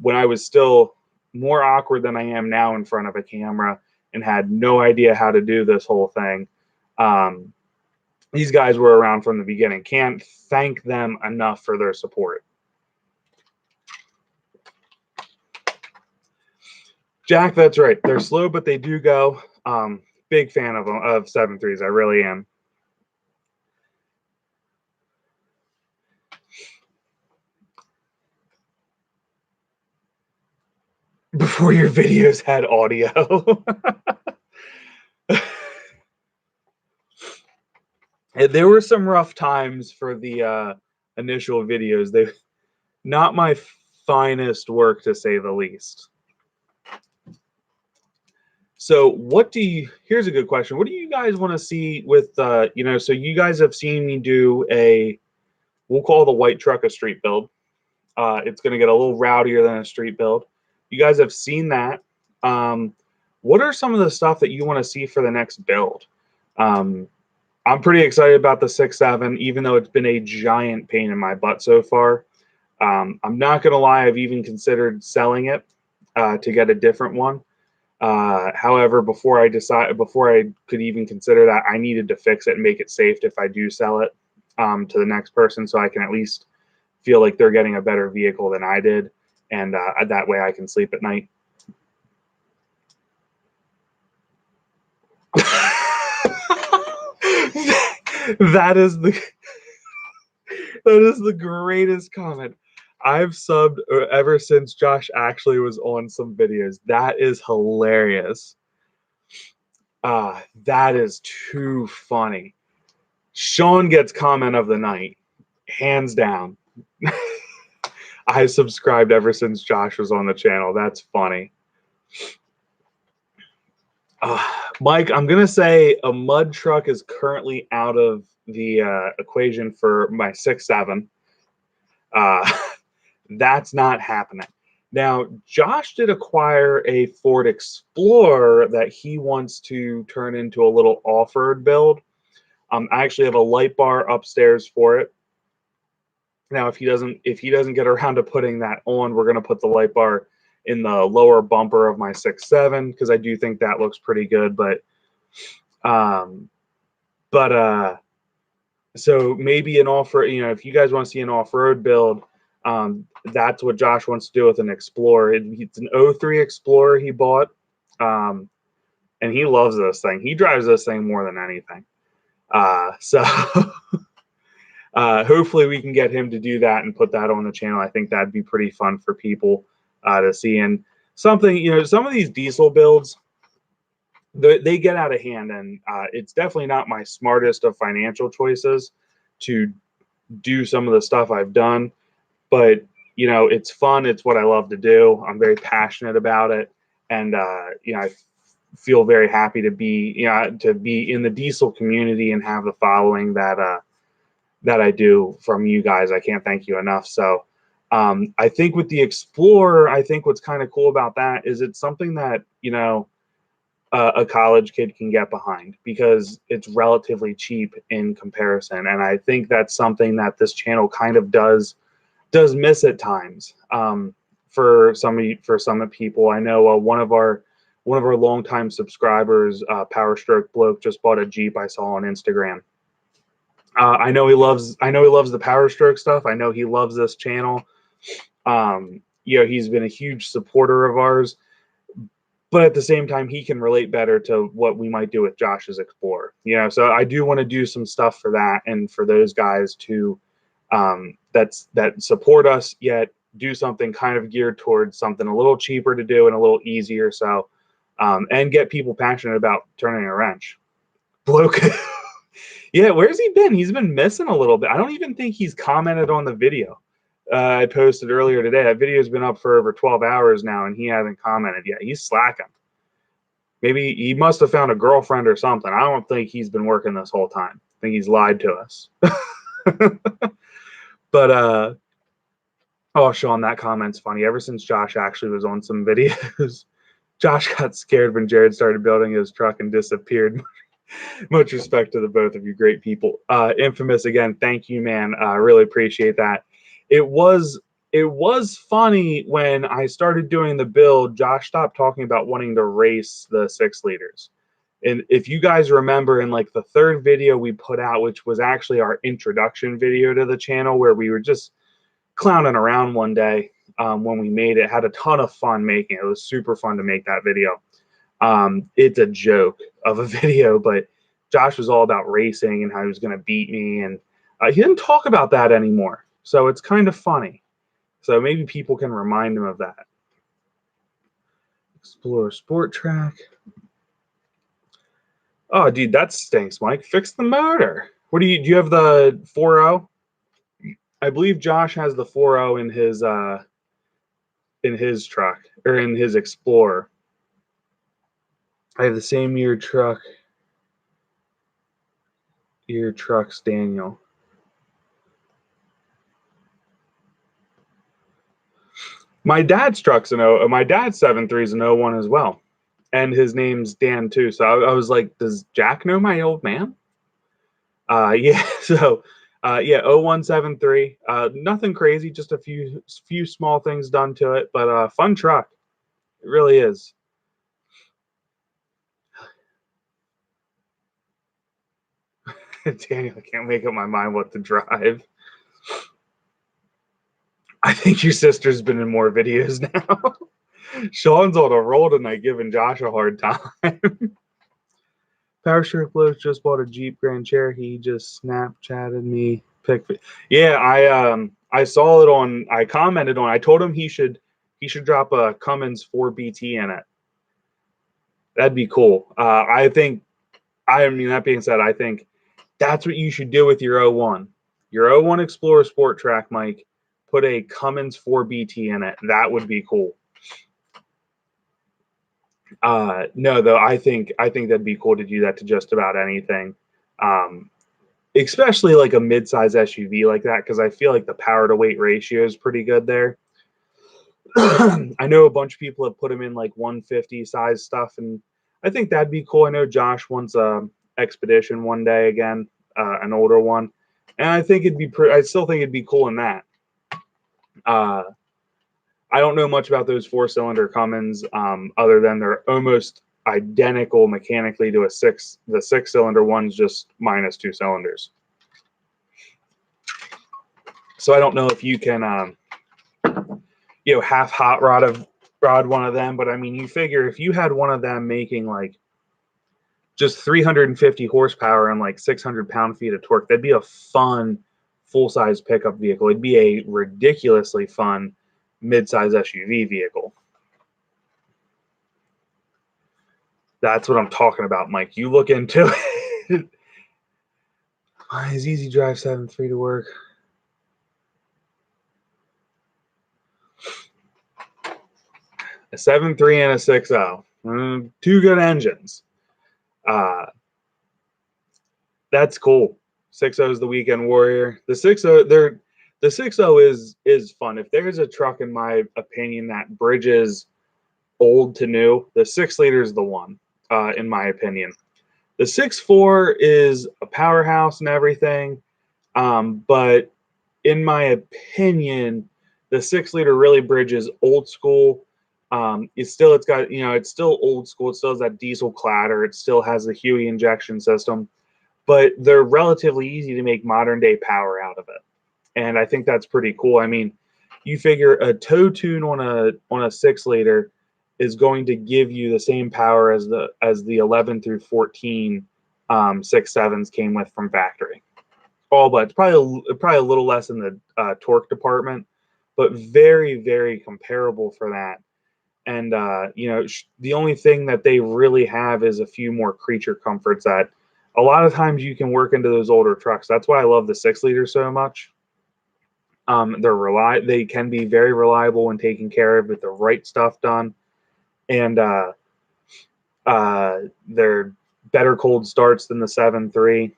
when I was still more awkward than I am now in front of a camera and had no idea how to do this whole thing. These guys were around from the beginning. Can't thank them enough for their support. Jack, that's right. They're slow, but they do go. Big fan of them, of 7.3s. I really am. Before your videos had audio. There were some rough times for the initial videos. They not my finest work, to say the least. So what do you, here's a good question. What do you guys want to see with, you know, so you guys have seen me do a, we'll call the white truck a street build. It's going to get a little rowdier than a street build. You guys have seen that. What are some of the stuff that you want to see for the next build? I'm pretty excited about the 6.7, even though it's been a giant pain in my butt so far. I'm not going to lie, I've even considered selling it to get a different one. However, before I could even consider that, I needed to fix it and make it safe if I do sell it to the next person, so I can at least feel like they're getting a better vehicle than I did, and that way I can sleep at night. That is the greatest comment. I've subbed ever since Josh actually was on some videos. That is hilarious. That is too funny. Sean gets comment of the night, hands down. I subscribed ever since Josh was on the channel. That's funny. Mike, I'm going to say a mud truck is currently out of the equation for my 6.7. That's not happening. Now, Josh did acquire a Ford Explorer that he wants to turn into a little off-road build. I actually have a light bar upstairs for it. Now, if he doesn't get around to putting that on, we're going to put the light bar in the lower bumper of my 6.7 because I do think that looks pretty good. So maybe an off-road, you know, if you guys want to see an off-road build, that's what Josh wants to do with an Explorer. It's an 03 Explorer he bought, and he loves this thing. He drives this thing more than anything. So hopefully we can get him to do that and put that on the channel. I think that'd be pretty fun for people to see. And something, you know, some of these diesel builds, they get out of hand, and it's definitely not my smartest of financial choices to do some of the stuff I've done. But, you know, it's fun. It's what I love to do. I'm very passionate about it. And, you know, I feel very happy to be, you know, to be in the diesel community and have the following that I do from you guys. I can't thank you enough. So I think with the Explorer, I think what's kind of cool about that is it's something that, you know, a college kid can get behind because it's relatively cheap in comparison. And I think that's something that this channel kind of does miss at times. For some people, I know one of our longtime subscribers, Powerstroke bloke, just bought a Jeep. I saw on Instagram. I know he loves the Powerstroke stuff. I know he loves this channel. You know, he's been a huge supporter of ours, but at the same time, he can relate better to what we might do with Josh's Explorer. You know, so I do want to do some stuff for that and for those guys to that support us, yet do something kind of geared towards something a little cheaper to do and a little easier. So, and get people passionate about turning a wrench. Bloke. Yeah, where's he been? He's been missing a little bit. I don't even think he's commented on the video I posted earlier today. That video's been up for over 12 hours now, and he hasn't commented yet. He's slacking. Maybe he must have found a girlfriend or something. I don't think he's been working this whole time. I think he's lied to us. But oh, Sean, that comment's funny. Ever since Josh actually was on some videos, Josh got scared when Jared started building his truck and disappeared. Much respect to the both of you, great people. Infamous, again, thank you, man. I really appreciate that. It was funny when I started doing the build. Josh stopped talking about wanting to race the 6 liters, And if you guys remember in like the third video we put out, which was actually our introduction video to the channel, where we were just clowning around one day when we made it, had a ton of fun making it. It was super fun to make that video. It's a joke of a video, but Josh was all about racing and how he was going to beat me, and he didn't talk about that anymore. So it's kind of funny. So maybe people can remind him of that. Explore Sport Track. Oh, dude, that stinks, Mike. Fix the motor. What do you have the 4.0? I believe Josh has the 4.0 in his truck, or in his Explorer. I have the same year trucks, Daniel. My dad's truck's my dad's 7.3 is an 01 as well. And his name's Dan too. So I was like, does Jack know my old man? Yeah, so yeah, 0173. Nothing crazy, just a few small things done to it, but fun truck. It really is. Daniel, I can't make up my mind what to drive. I think your sister's been in more videos now. Sean's on a roll tonight, giving Josh a hard time. Powerstroke Blows just bought a Jeep Grand Cherokee. He just Snapchatted me. Yeah, I saw it on. I commented on. I told him he should drop a Cummins 4BT in it. That'd be cool. I think. I mean, that being said, I think that's what you should do with your 01. Your 01 Explorer Sport Track, Mike. Put a Cummins 4BT in it. That would be cool. No, though, I think that'd be cool to do that to just about anything, especially like a mid-size SUV like that, because I feel like the power to weight ratio is pretty good there. I know a bunch of people have put them in like 150 size stuff, and I think that'd be cool. I know Josh wants a Expedition one day again, an older one, and I think it'd be I still think it'd be cool in that. I don't know much about those 4-cylinder Cummins, other than they're almost identical mechanically to the 6-cylinder ones, just minus 2 cylinders. So I don't know if you can, half hot rod one of them, but I mean, you figure if you had one of them making like just 350 horsepower and like 600 pound-feet of torque, that'd be a fun full-size pickup vehicle. It'd be a ridiculously fun mid-size SUV vehicle. That's what I'm talking about, Mike. You look into it. Why is Easy Drive 7.3 to work? A 7.3 and a 6.0. Two good engines. That's cool. 6.0 is the weekend warrior. The 6.0, the 6.0 is fun. If there's a truck, in my opinion, that bridges old to new, the 6-liter is the one, in my opinion. The 6.4 is a powerhouse and everything, but in my opinion, the 6-liter really bridges old school. It's still old school. It still has that diesel clatter. It still has the Huey injection system, but they're relatively easy to make modern day power out of it. And I think that's pretty cool. I mean, you figure a tow tune on a 6-liter is going to give you the same power as the 11 through 14 6.7s came with from factory. All but it's probably a little less in the torque department, but very, very comparable for that. And the only thing that they really have is a few more creature comforts that a lot of times you can work into those older trucks. That's why I love the 6-liter so much. They can be very reliable when taken care of with the right stuff done, and they're better cold starts than the 7.3.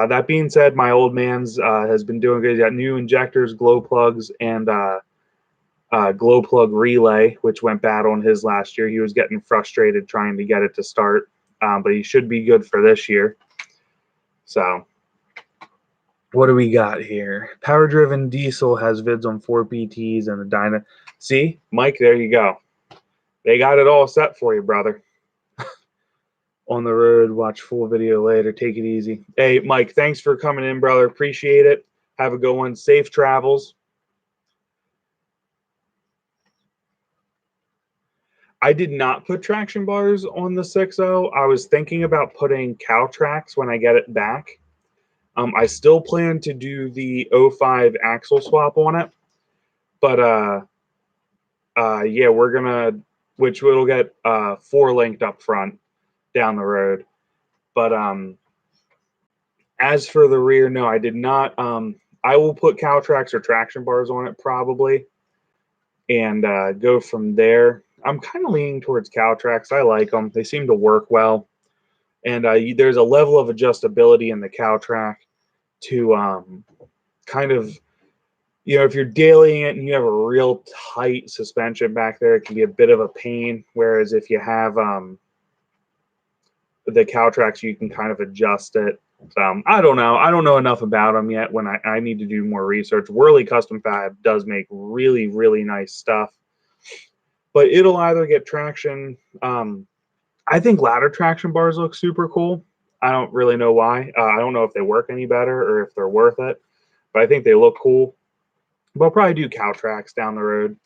That being said, my old man's has been doing good. He's got new injectors, glow plugs, and glow plug relay, which went bad on his last year. He was getting frustrated trying to get it to start, but he should be good for this year. So what do we got here? Power driven diesel has vids on 4BTs and the dyno. See, Mike, there you go. They got it all set for you, brother. on the road. Watch full video later. Take it easy. Hey, Mike, thanks for coming in, brother. Appreciate it. Have a good one. Safe travels. I did not put traction bars on the 6.0. I was thinking about putting cow tracks when I get it back. I still plan to do the 05 axle swap on it, but yeah, we're gonna, which will get 4 linked up front down the road. But as for the rear, no, I did not. I will put cow tracks or traction bars on it probably, and go from there. I'm kind of leaning towards cow tracks. I like them; they seem to work well, and there's a level of adjustability in the cow track to kind of, if you're dailying it and you have a real tight suspension back there, it can be a bit of a pain. Whereas if you have the cow tracks, you can kind of adjust it. I don't know. I don't know enough about them yet. When I need to do more research. Whirly Custom Fab does make really, really nice stuff, but it'll either get traction. I think ladder traction bars look super cool. I don't really know why. I don't know if they work any better or if they're worth it, but I think they look cool. But I'll probably do cow tracks down the road,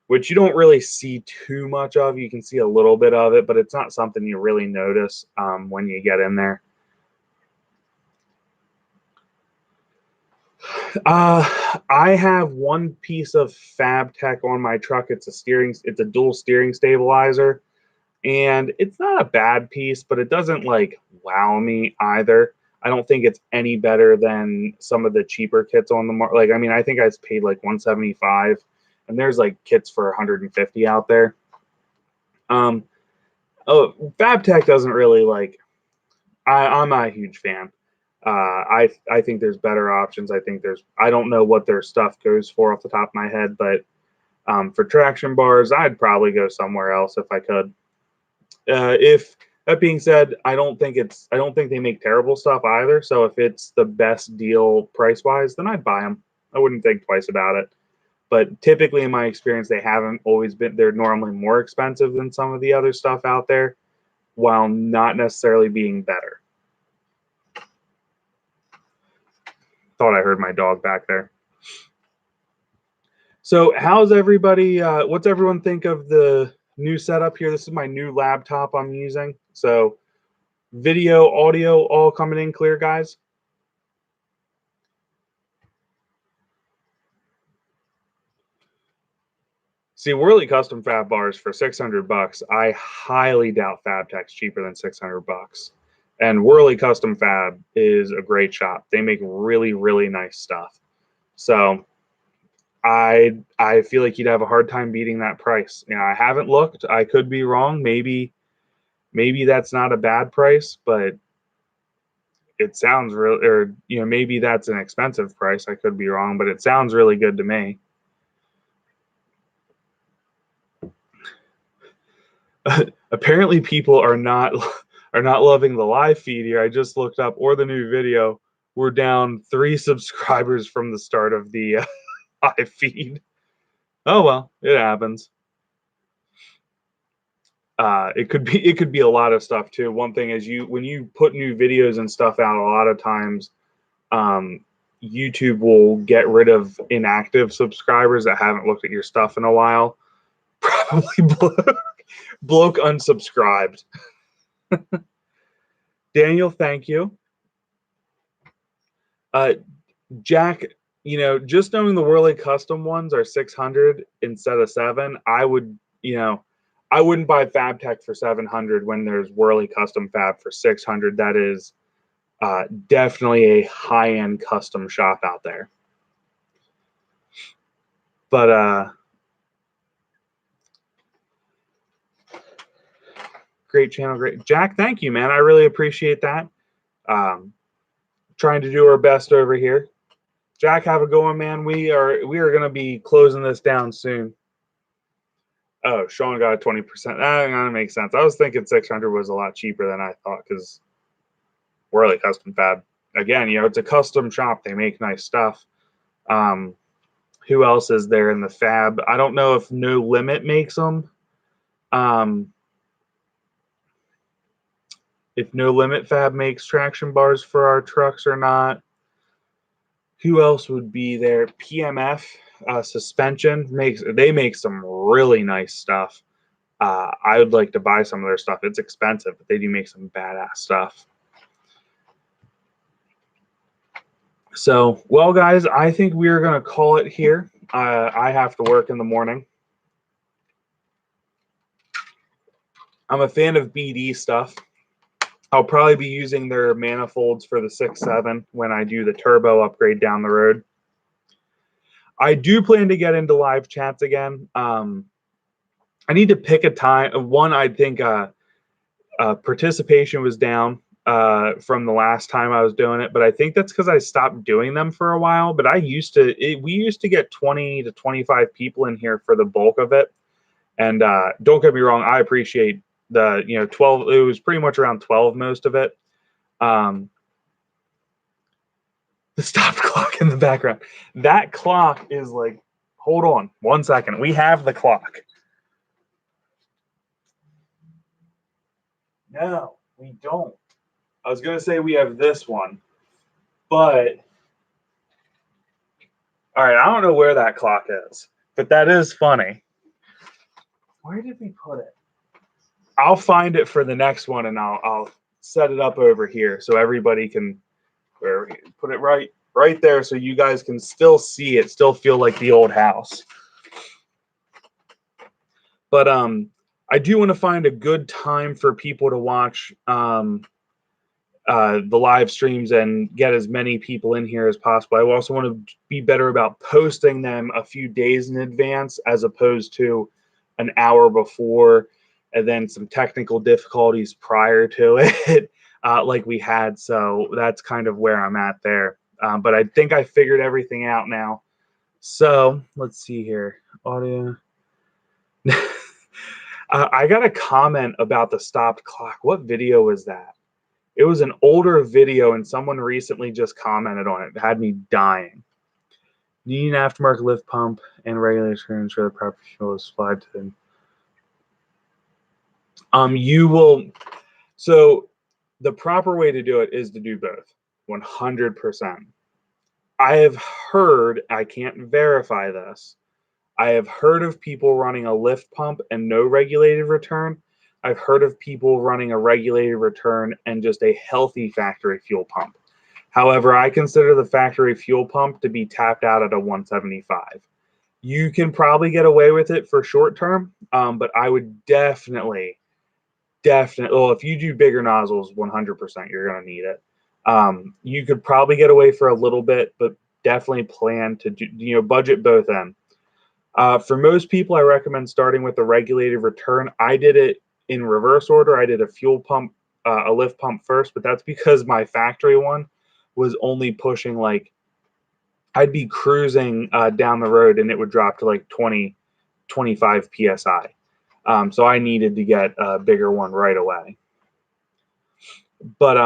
which you don't really see too much of. You can see a little bit of it, but it's not something you really notice when you get in there. I have one piece of Fab Tech on my truck. It's a dual steering stabilizer, and it's not a bad piece, but it doesn't like wow me either. I don't think it's any better than some of the cheaper kits on the market. Like, I mean, I think I paid like 175, and there's like kits for 150 out there. Fab Tech doesn't really like. I'm not a huge fan. I think there's better options. I don't know what their stuff goes for off the top of my head, but for traction bars, I'd probably go somewhere else if I could. If that being said, I don't think they make terrible stuff either. So if it's the best deal price wise, then I'd buy them. I wouldn't think twice about it. But typically, in my experience, they haven't always been. They're normally more expensive than some of the other stuff out there, while not necessarily being better. Thought I heard my dog back there. So how's everybody? What's everyone think of the new setup here? This is my new laptop I'm using. So video, audio, all coming in clear, guys. See, Whirly Custom Fab bars for $600. I highly doubt FabTech's cheaper than $600. And Whirly Custom Fab is a great shop. They make really, really nice stuff. So I feel like you'd have a hard time beating that price. I haven't looked. I could be wrong. Maybe that's not a bad price, but it sounds real. Or maybe that's an expensive price. I could be wrong, but it sounds really good to me. Apparently, people are not loving the live feed here. I just looked up, or the new video. We're down 3 subscribers from the start of the live feed. Oh well, it happens. It could be a lot of stuff too. One thing is, when you put new videos and stuff out, a lot of times YouTube will get rid of inactive subscribers that haven't looked at your stuff in a while. Probably bloke unsubscribed. Daniel, thank you. Jack, just knowing the Whirly custom ones are 600 instead of 7, I wouldn't buy FabTech for 700 when there's Whirly custom Fab for 600. That is definitely a high-end custom shop out there. But great channel, great Jack. Thank you, man. I really appreciate that. Trying to do our best over here. Jack, have a good one, man. We are going to be closing this down soon. Oh, Sean got a 20%. That makes sense. I was thinking 600 was a lot cheaper than I thought because Whirly Custom Fab. Again, it's a custom shop. They make nice stuff. Who else is there in the Fab? I don't know if No Limit makes them. if No Limit Fab makes traction bars for our trucks or not. Who else would be there? PMF suspension they make some really nice stuff. I would like to buy some of their stuff. It's expensive, but they do make some badass stuff. So, well, guys, I think we're going to call it here. I have to work in the morning. I'm a fan of BD stuff. I'll probably be using their manifolds for the 6.7 when I do the turbo upgrade down the road. I do plan to get into live chats again. I need to pick a time. One, I think participation was down from the last time I was doing it, but I think that's because I stopped doing them for a while. But we used to get 20 to 25 people in here for the bulk of it. And don't get me wrong, I appreciate the 12. It was pretty much around 12 most of it. The stop clock in the background. That clock is like, hold on 1 second. We have the clock. No, we don't. I was going to say we have this one, but all right, I don't know where that clock is, but that is funny. Where did we put it? I'll find it for the next one, and I'll set it up over here so everybody can put it right there so you guys can still see it, still feel like the old house. But I do want to find a good time for people to watch the live streams and get as many people in here as possible. I also want to be better about posting them a few days in advance as opposed to an hour before and then some technical difficulties prior to it like we had. So that's kind of where I'm at there. But I think I figured everything out now. So let's see here. Audio. I got a comment about the stopped clock. What video was that? It was an older video, and someone recently just commented on it. It had me dying. You need an aftermarket lift pump and regulator to ensure the proper fuel is supplied to them. You will. So the proper way to do it is to do both, 100%. I have heard, I can't verify this, I have heard of people running a lift pump and no regulated return. I've heard of people running a regulated return and just a healthy factory fuel pump. However, I consider the factory fuel pump to be tapped out at a 175. You can probably get away with it for short term, but I would definitely, well, if you do bigger nozzles, 100% you're going to need it. You could probably get away for a little bit, but definitely plan to do, budget both ends. For most people, I recommend starting with the regulated return. I did it in reverse order. I did a fuel pump, a lift pump first, but that's because my factory one was only pushing like, I'd be cruising down the road and it would drop to like 20, 25 PSI. So I needed to get a bigger one right away. But,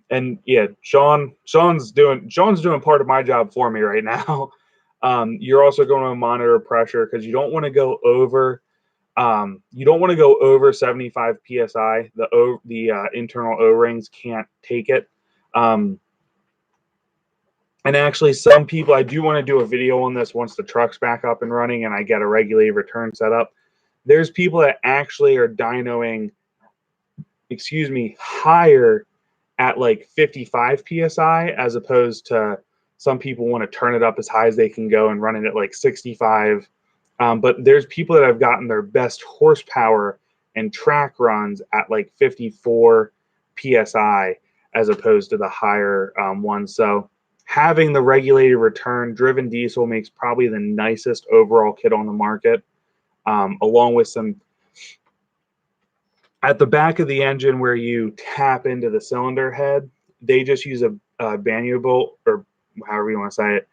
and yeah, Sean's doing part of my job for me right now. You're also going to monitor pressure because you don't want to go over 75 psi. The internal O-rings can't take it. And actually, some people, I do want to do a video on this once the truck's back up and running and I get a regulated return set up. There's people that actually are dynoing, higher at like 55 psi as opposed to some people want to turn it up as high as they can go and run it at like 65. But there's people that have gotten their best horsepower and track runs at like 54 psi as opposed to the higher ones. So having the regulated return driven diesel makes probably the nicest overall kit on the market, along with some at the back of the engine where you tap into the cylinder head. They just use a banu bolt, or however you want to say it,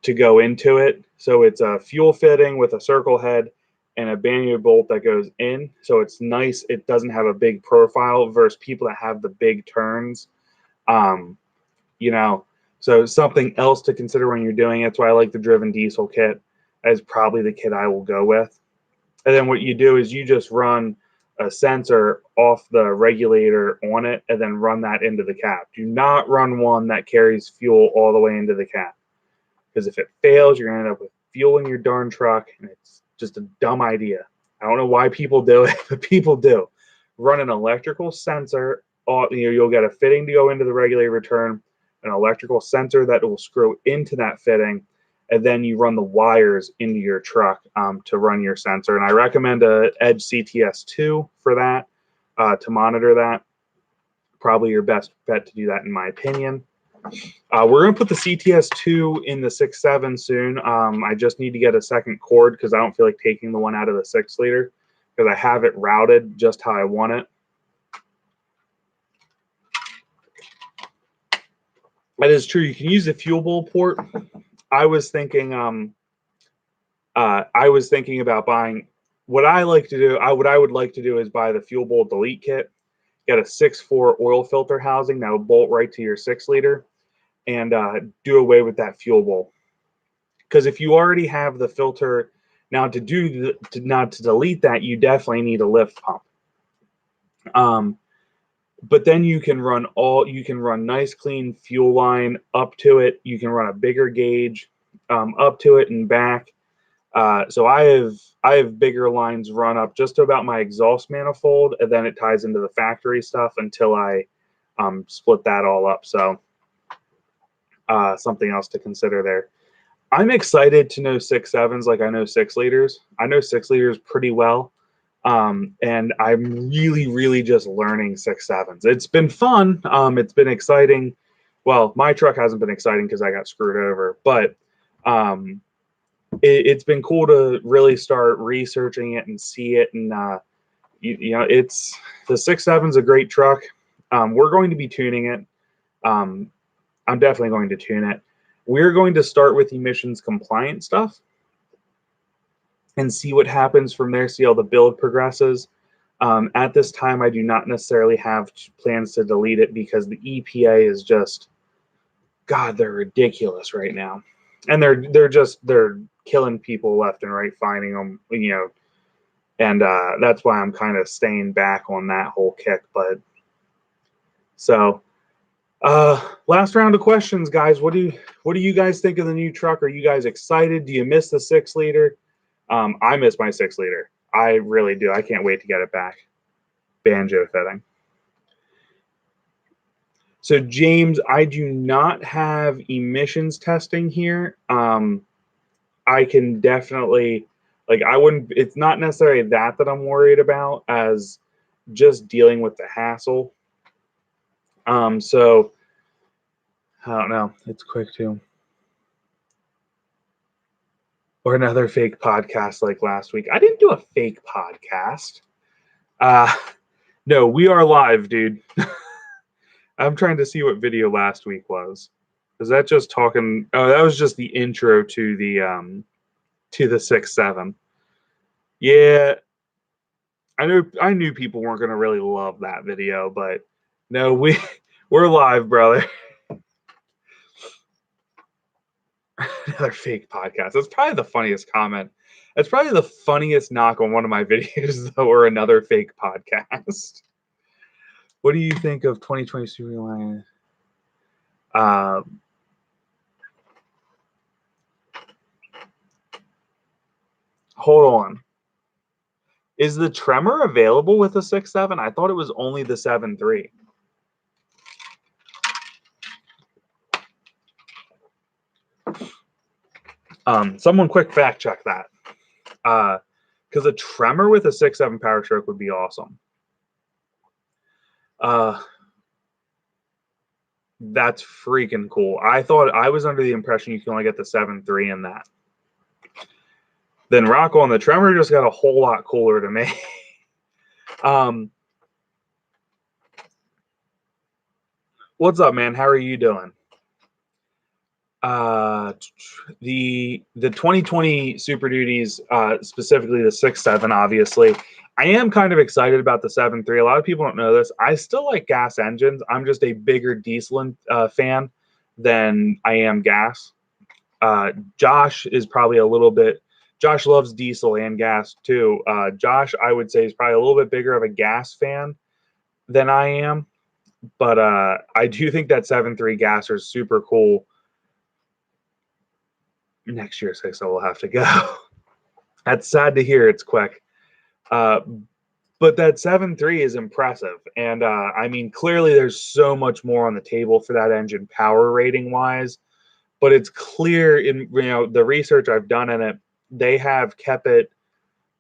to go into it. So it's a fuel fitting with a circle head and a banu bolt that goes in. So it's nice. It doesn't have a big profile versus people that have the big turns. So something else to consider when you're doing it. That's why I like the driven diesel kit as probably the kit I will go with. And then what you do is you just run a sensor off the regulator on it and then run that into the cab. Do not run one that carries fuel all the way into the cab, because if it fails, you're going to end up with fuel in your darn truck, and it's just a dumb idea. I don't know why people do it, but people do. Run an electrical sensor. You'll get a fitting to go into the regulator return, an electrical sensor that will screw into that fitting, and then you run the wires into your truck to run your sensor. And I recommend a Edge CTS2 for that, to monitor that. Probably your best bet to do that, in my opinion. We're going to put the CTS2 in the 6.7 soon. I just need to get a second cord because I don't feel like taking the one out of the 6-liter, because I have it routed just how I want it. That is true. You can use the fuel bowl port. I was thinking about buying, what I like to do, what I would like to do is buy the fuel bowl delete kit, get a 6.4 oil filter housing that will bolt right to your 6-liter, and do away with that fuel bowl. Because if you already have the filter, now to delete that, you definitely need a lift pump. But then you can run nice clean fuel line up to it. You can run a bigger gauge up to it and back. So I have bigger lines run up just to about my exhaust manifold, and then it ties into the factory stuff until I split that all up. So something else to consider there. I'm excited to know 6.7s like I know 6-liters. I know 6-liters pretty well. And I'm really just learning 6.7s. It's been fun. It's been exciting. Well, my truck hasn't been exciting because I got screwed over, but it's been cool to really start researching it and see it. And it's the 6.7's a great truck. We're going to be tuning it. I'm definitely going to tune it. We're going to start with emissions compliant stuff and see what happens from there, see how the build progresses. At this time, I do not necessarily have plans to delete it because the EPA is just, God, they're ridiculous right now. And they're killing people left and right, finding them, and that's why I'm kind of staying back on that whole kick. But so last round of questions, guys. What do you guys think of the new truck? Are you guys excited? Do you miss the 6-liter? I miss my 6-liter. I really do. I can't wait to get it back. Banjo fitting. So James, I do not have emissions testing here. I can definitely, it's not necessarily that I'm worried about, as just dealing with the hassle. So I don't know. It's quick too. Or another fake podcast like last week. I didn't do a fake podcast. No, we are live, dude. I'm trying to see what video last week was. Was that just talking? Oh, that was just the intro to the 6.7. Yeah, I knew people weren't gonna really love that video, but no, we're live, brother. Another fake podcast. That's probably the funniest comment. That's probably the funniest knock on one of my videos, though, or another fake podcast. What do you think of 2020 Superline? Hold on. Is the Tremor available with the 6.7? I thought it was only the 7.3. Someone quick fact check that. Because a Tremor with a 6.7 Powerstroke would be awesome. That's freaking cool. I was under the impression you can only get the 7.3 in that. Then Rocco and the Tremor just got a whole lot cooler to me. What's up, man? How are you doing? The 2020 Super Duties, specifically the 6.7, obviously. I am kind of excited about the 7.3. A lot of people don't know this. I still like gas engines. I'm just a bigger diesel fan than I am gas. Josh is probably a little bit. Josh loves diesel and gas too. Josh, I would say, is probably a little bit bigger of a gas fan than I am, but I do think that 7.3 gasser is super cool. Next year 6 will have to go. That's sad to hear. It's quick. But that 7.3 is impressive. And I mean, clearly there's so much more on the table for that engine power rating wise, but it's clear in the research I've done in it, they have kept it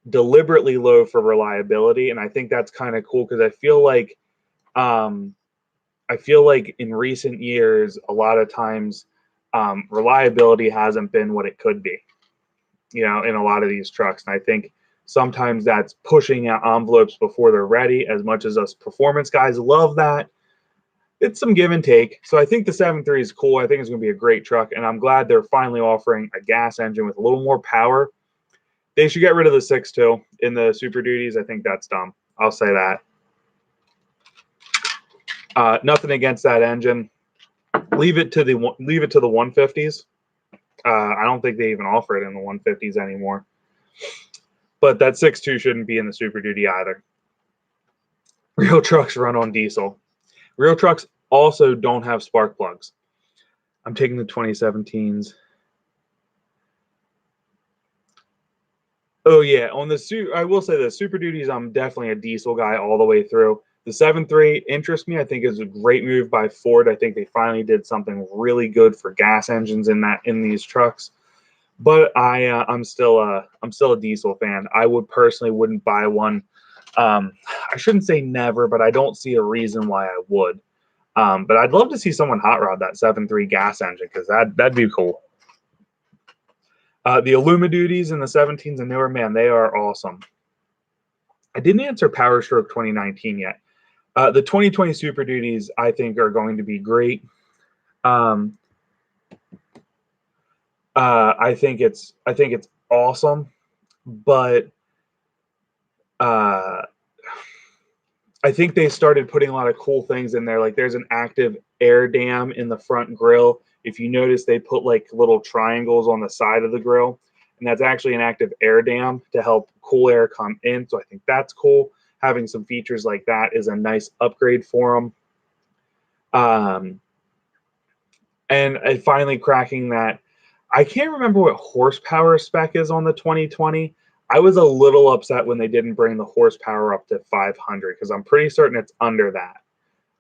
deliberately low for reliability. And I think that's kind of cool because I feel like in recent years, a lot of times reliability hasn't been what it could be, in a lot of these trucks. And I think sometimes that's pushing out envelopes before they're ready. As much as us performance guys love that, it's some give and take. So I think the 7.3 is cool. I think it's going to be a great truck, and I'm glad they're finally offering a gas engine with a little more power. They should get rid of the 6.2 in the Super Duties. I think that's dumb. I'll say that. Nothing against that engine. Leave it to the 150s. I don't think they even offer it in the 150s anymore. But that 6.2 shouldn't be in the Super Duty either. Real trucks run on diesel. Real trucks also don't have spark plugs. I'm taking the 2017s. Oh yeah, I will say the Super Duties, I'm definitely a diesel guy all the way through. The 7.3 interests me. I think is a great move by Ford. I think they finally did something really good for gas engines in these trucks. But I'm still a diesel fan. I wouldn't buy one. I shouldn't say never, but I don't see a reason why I would. But I'd love to see someone hot rod that 7.3 gas engine because that'd be cool. The Illuma Duties and the 17s and newer, man, they are awesome. I didn't answer Powerstroke 2019 yet. The 2020 Super Duties, I think, are going to be great. I think it's awesome, but I think they started putting a lot of cool things in there. Like there's an active air dam in the front grille. If you notice, they put like little triangles on the side of the grille, and that's actually an active air dam to help cool air come in. So I think that's cool. Having some features like that is a nice upgrade for them. And finally cracking that. I can't remember what horsepower spec is on the 2020. I was a little upset when they didn't bring the horsepower up to 500 because I'm pretty certain it's under that.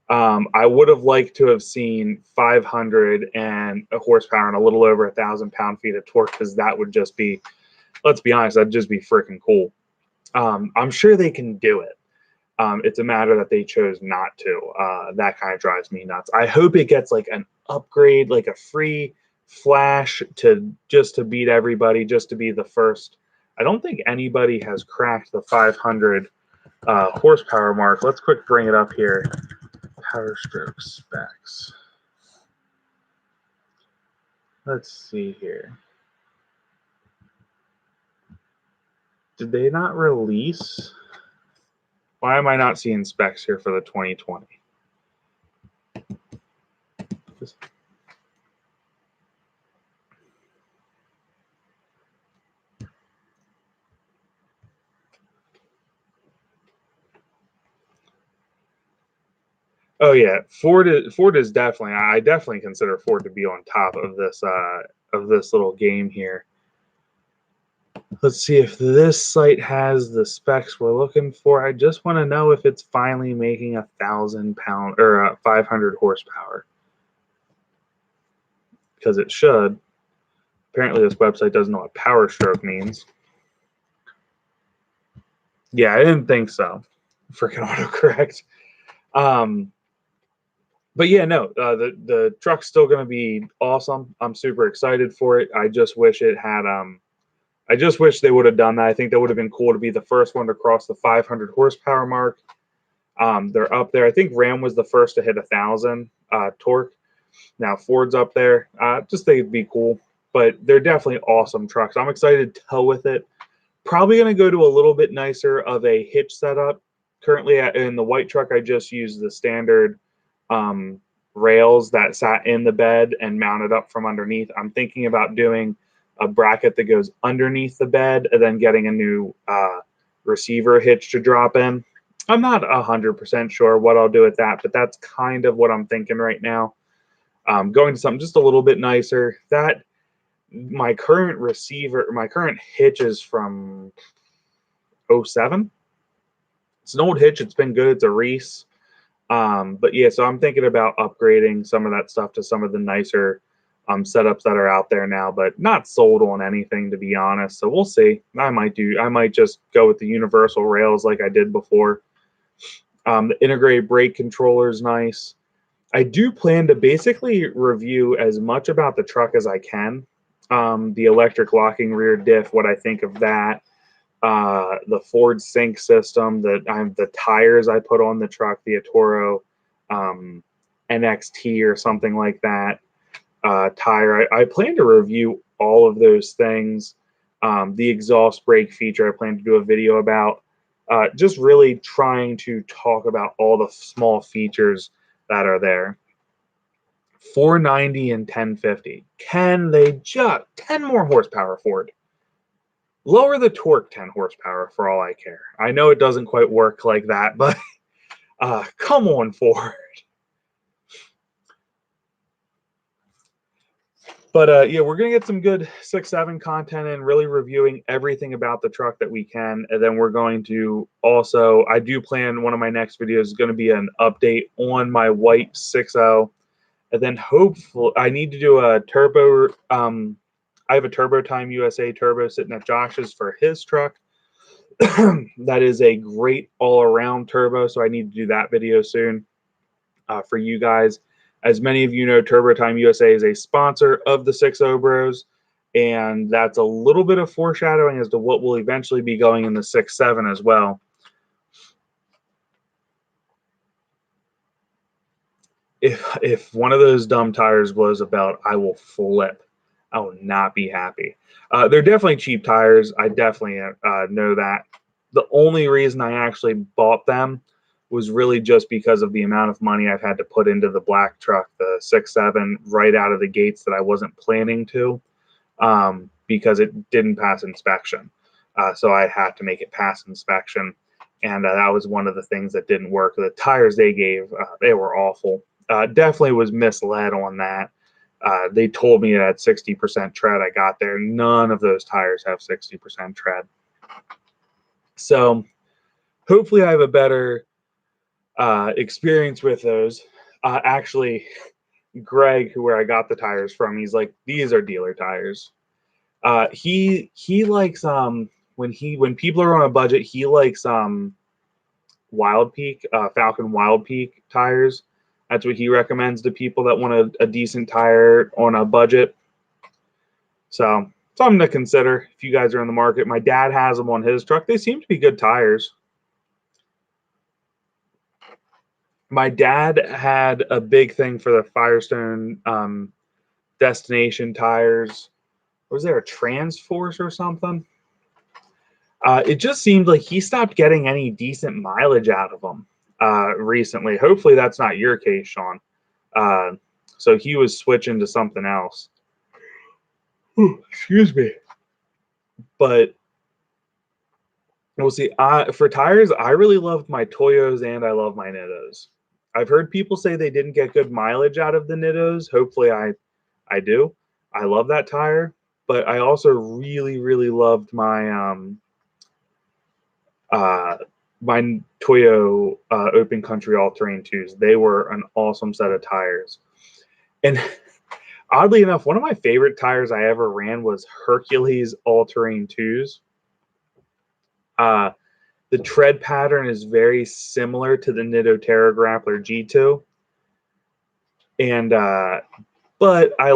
I would have liked to have seen 500 and a horsepower and a little over 1,000 pound-feet of torque because that would just be, let's be honest, that'd just be freaking cool. I'm sure they can do it. It's a matter that they chose not to. That kind of drives me nuts. I hope it gets like an upgrade, like a free flash to beat everybody, just to be the first. I don't think anybody has cracked the 500 horsepower mark. Let's quick bring it up here. Powerstroke specs. Let's see here. Did they not release? Why am I not seeing specs here for the 2020? Oh yeah, Ford is definitely. I definitely consider Ford to be on top of this little game here. Let's see if this site has the specs we're looking for. I just want to know if it's finally making 1,000 pound or 500 horsepower, because it should. Apparently, this website doesn't know what Powerstroke means. Yeah, I didn't think so. Freaking autocorrect. But yeah, no, the truck's still going to be awesome. I'm super excited for it. I just wish it had. I just wish they would have done that. I think that would have been cool to be the first one to cross the 500 horsepower mark. They're up there. I think Ram was the first to hit 1,000 torque. Now Ford's up there. Just think it'd be cool. But they're definitely awesome trucks. I'm excited to tow with it. Probably going to go to a little bit nicer of a hitch setup. Currently, in the white truck, I just used the standard rails that sat in the bed and mounted up from underneath. I'm thinking about doing a bracket that goes underneath the bed, and then getting a new receiver hitch to drop in. I'm not 100% sure what I'll do with that, but that's kind of what I'm thinking right now. Going to something just a little bit nicer. That my current hitch is from 07. It's an old hitch. It's been good. It's a Reese. But yeah, so I'm thinking about upgrading some of that stuff to some of the nicer setups that are out there now, but not sold on anything, to be honest. So we'll see. I might just go with the universal rails like I did before. The integrated brake controller is nice. I do plan to basically review as much about the truck as I can. The electric locking rear diff, what I think of that. The Ford Sync system, the tires I put on the truck, the Atoro NXT or something like that tire. I plan to review all of those things. The exhaust brake feature I plan to do a video about. Just really trying to talk about all the small features that are there. 490 and 1050. Can they just 10 more horsepower, Ford? Lower the torque 10 horsepower for all I care. I know it doesn't quite work like that, but come on, Ford. But yeah, we're going to get some good 6.7 content and really reviewing everything about the truck that we can. And then we're going to also, I do plan one of my next videos is going to be an update on my white 6.0. And then hopefully, I need to do a turbo. I have a Turbo Time USA turbo sitting at Josh's for his truck. That is a great all-around turbo, so I need to do that video soon for you guys. As many of you know, Turbo Time USA is a sponsor of the 6.0 Bros, and that's a little bit of foreshadowing as to what will eventually be going in the 6.7 as well. If one of those dumb tires blows about, I will flip. I will not be happy. They're definitely cheap tires. I definitely know that. The only reason I actually bought them was really just because of the amount of money I've had to put into the black truck, the 6.7, right out of the gates that I wasn't planning to, because it didn't pass inspection. So I had to make it pass inspection, and that was one of the things that didn't work. The tires they gave, they were awful. Definitely was misled on that. They told me it had 60% tread. I got there. None of those tires have 60% tread. So hopefully I have a better experience with those. Actually, Greg, where I got the tires from, he's like, these are dealer tires. He likes when people are on a budget, he likes Wild Peak, Falcon Wild Peak tires. That's what he recommends to people that want a decent tire on a budget. So something to consider if you guys are in the market. My dad has them on his truck. They seem to be good tires. My dad had a big thing for the Firestone Destination tires. Was there a Transforce or something? It just seemed like he stopped getting any decent mileage out of them recently. Hopefully that's not your case, Sean. So he was switching to something else. Ooh, excuse me. But we'll see. For tires, I really loved my Toyos and I love my Nittos. I've heard people say they didn't get good mileage out of the Nittos. Hopefully I do. I love that tire. But I also really, really loved my my Toyo Open Country All-Terrain 2s. They were an awesome set of tires. And oddly enough, one of my favorite tires I ever ran was Hercules All-Terrain 2s. The tread pattern is very similar to the Nitto Terra Grappler G2. And but I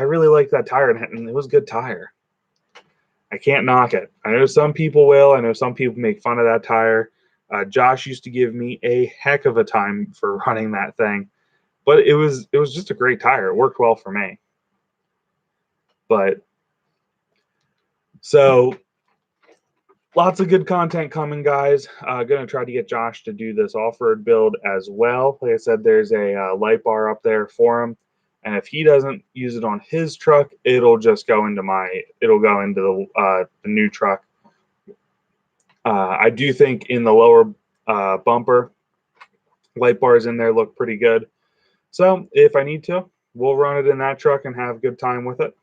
really liked that tire, and it was a good tire. I can't knock it. I know some people will. I know some people make fun of that tire. Josh used to give me a heck of a time for running that thing, but it was just a great tire. It worked well for me. But so lots of good content coming, guys. Gonna try to get Josh to do this off-road build as well. Like I said, there's a light bar up there for him, And if he doesn't use it on his truck, it'll just go into the new truck. I do think in the lower bumper, light bars in there look pretty good. So if I need to, we'll run it in that truck and have a good time with it.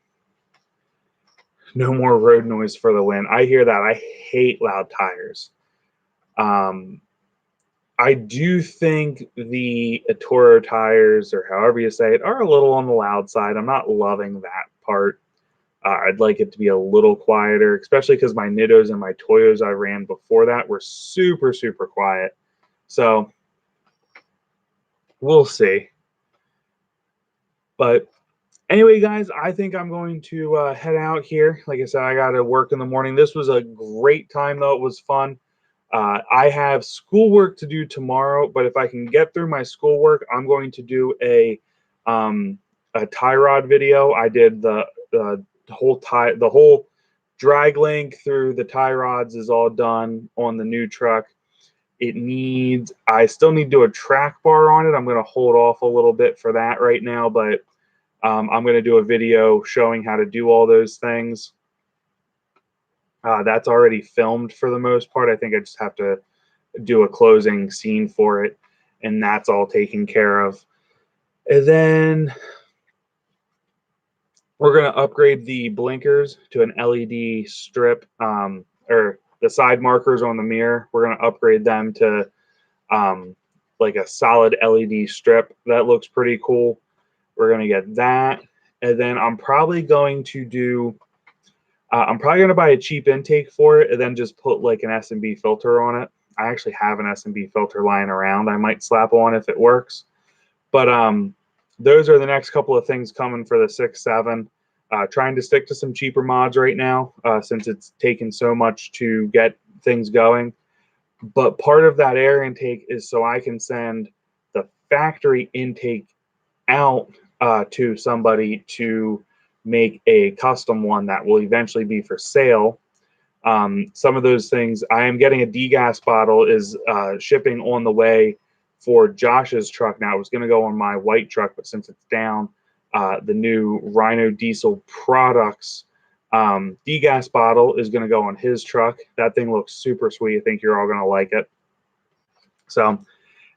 No more road noise for the win. I hear that. I hate loud tires. I do think the Toro tires, or however you say it, are a little on the loud side. I'm not loving that part. I'd like it to be a little quieter, especially because my Nittos and my Toyos I ran before that were super, super quiet. So we'll see. But anyway, guys, I think I'm going to head out here. Like I said, I got to work in the morning. This was a great time, though. It was fun. I have schoolwork to do tomorrow, but if I can get through my schoolwork, I'm going to do a tie rod video. I did the whole drag link through the tie rods is all done on the new truck. I still need to do a track bar on it. I'm going to hold off a little bit for that right now, but I'm going to do a video showing how to do all those things. That's already filmed for the most part. I think I just have to do a closing scene for it, and that's all taken care of. And then we're going to upgrade the blinkers to an LED strip, or the side markers on the mirror. We're going to upgrade them to like a solid LED strip. That looks pretty cool. We're going to get that. And then I'm probably going to buy a cheap intake for it and then just put like an S&B filter on it. I actually have an S&B filter lying around. I might slap on if it works. But those are the next couple of things coming for the 6.7. Trying to stick to some cheaper mods right now since it's taken so much to get things going. But part of that air intake is so I can send the factory intake out to somebody to make a custom one that will eventually be for sale. Some of those things, I am getting a degas bottle is shipping on the way for Josh's truck now. It was going to go on my white truck, but since it's down, the new Rhino Diesel Products degas bottle is going to go on his truck. That thing looks super sweet. I think you're all going to like it. So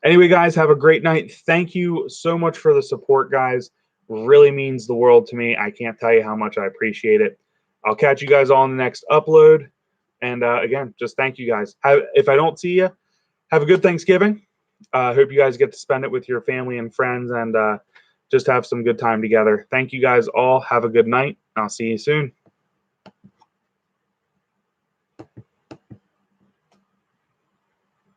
anyway, guys, have a great night. Thank you so much for the support, guys. Really means the world to me. I can't tell you how much I appreciate it. I'll catch you guys all in the next upload. And again, just thank you guys. If I don't see you, have a good Thanksgiving. Hope you guys get to spend it with your family and friends and just have some good time together. Thank you guys all. Have a good night. I'll see you soon.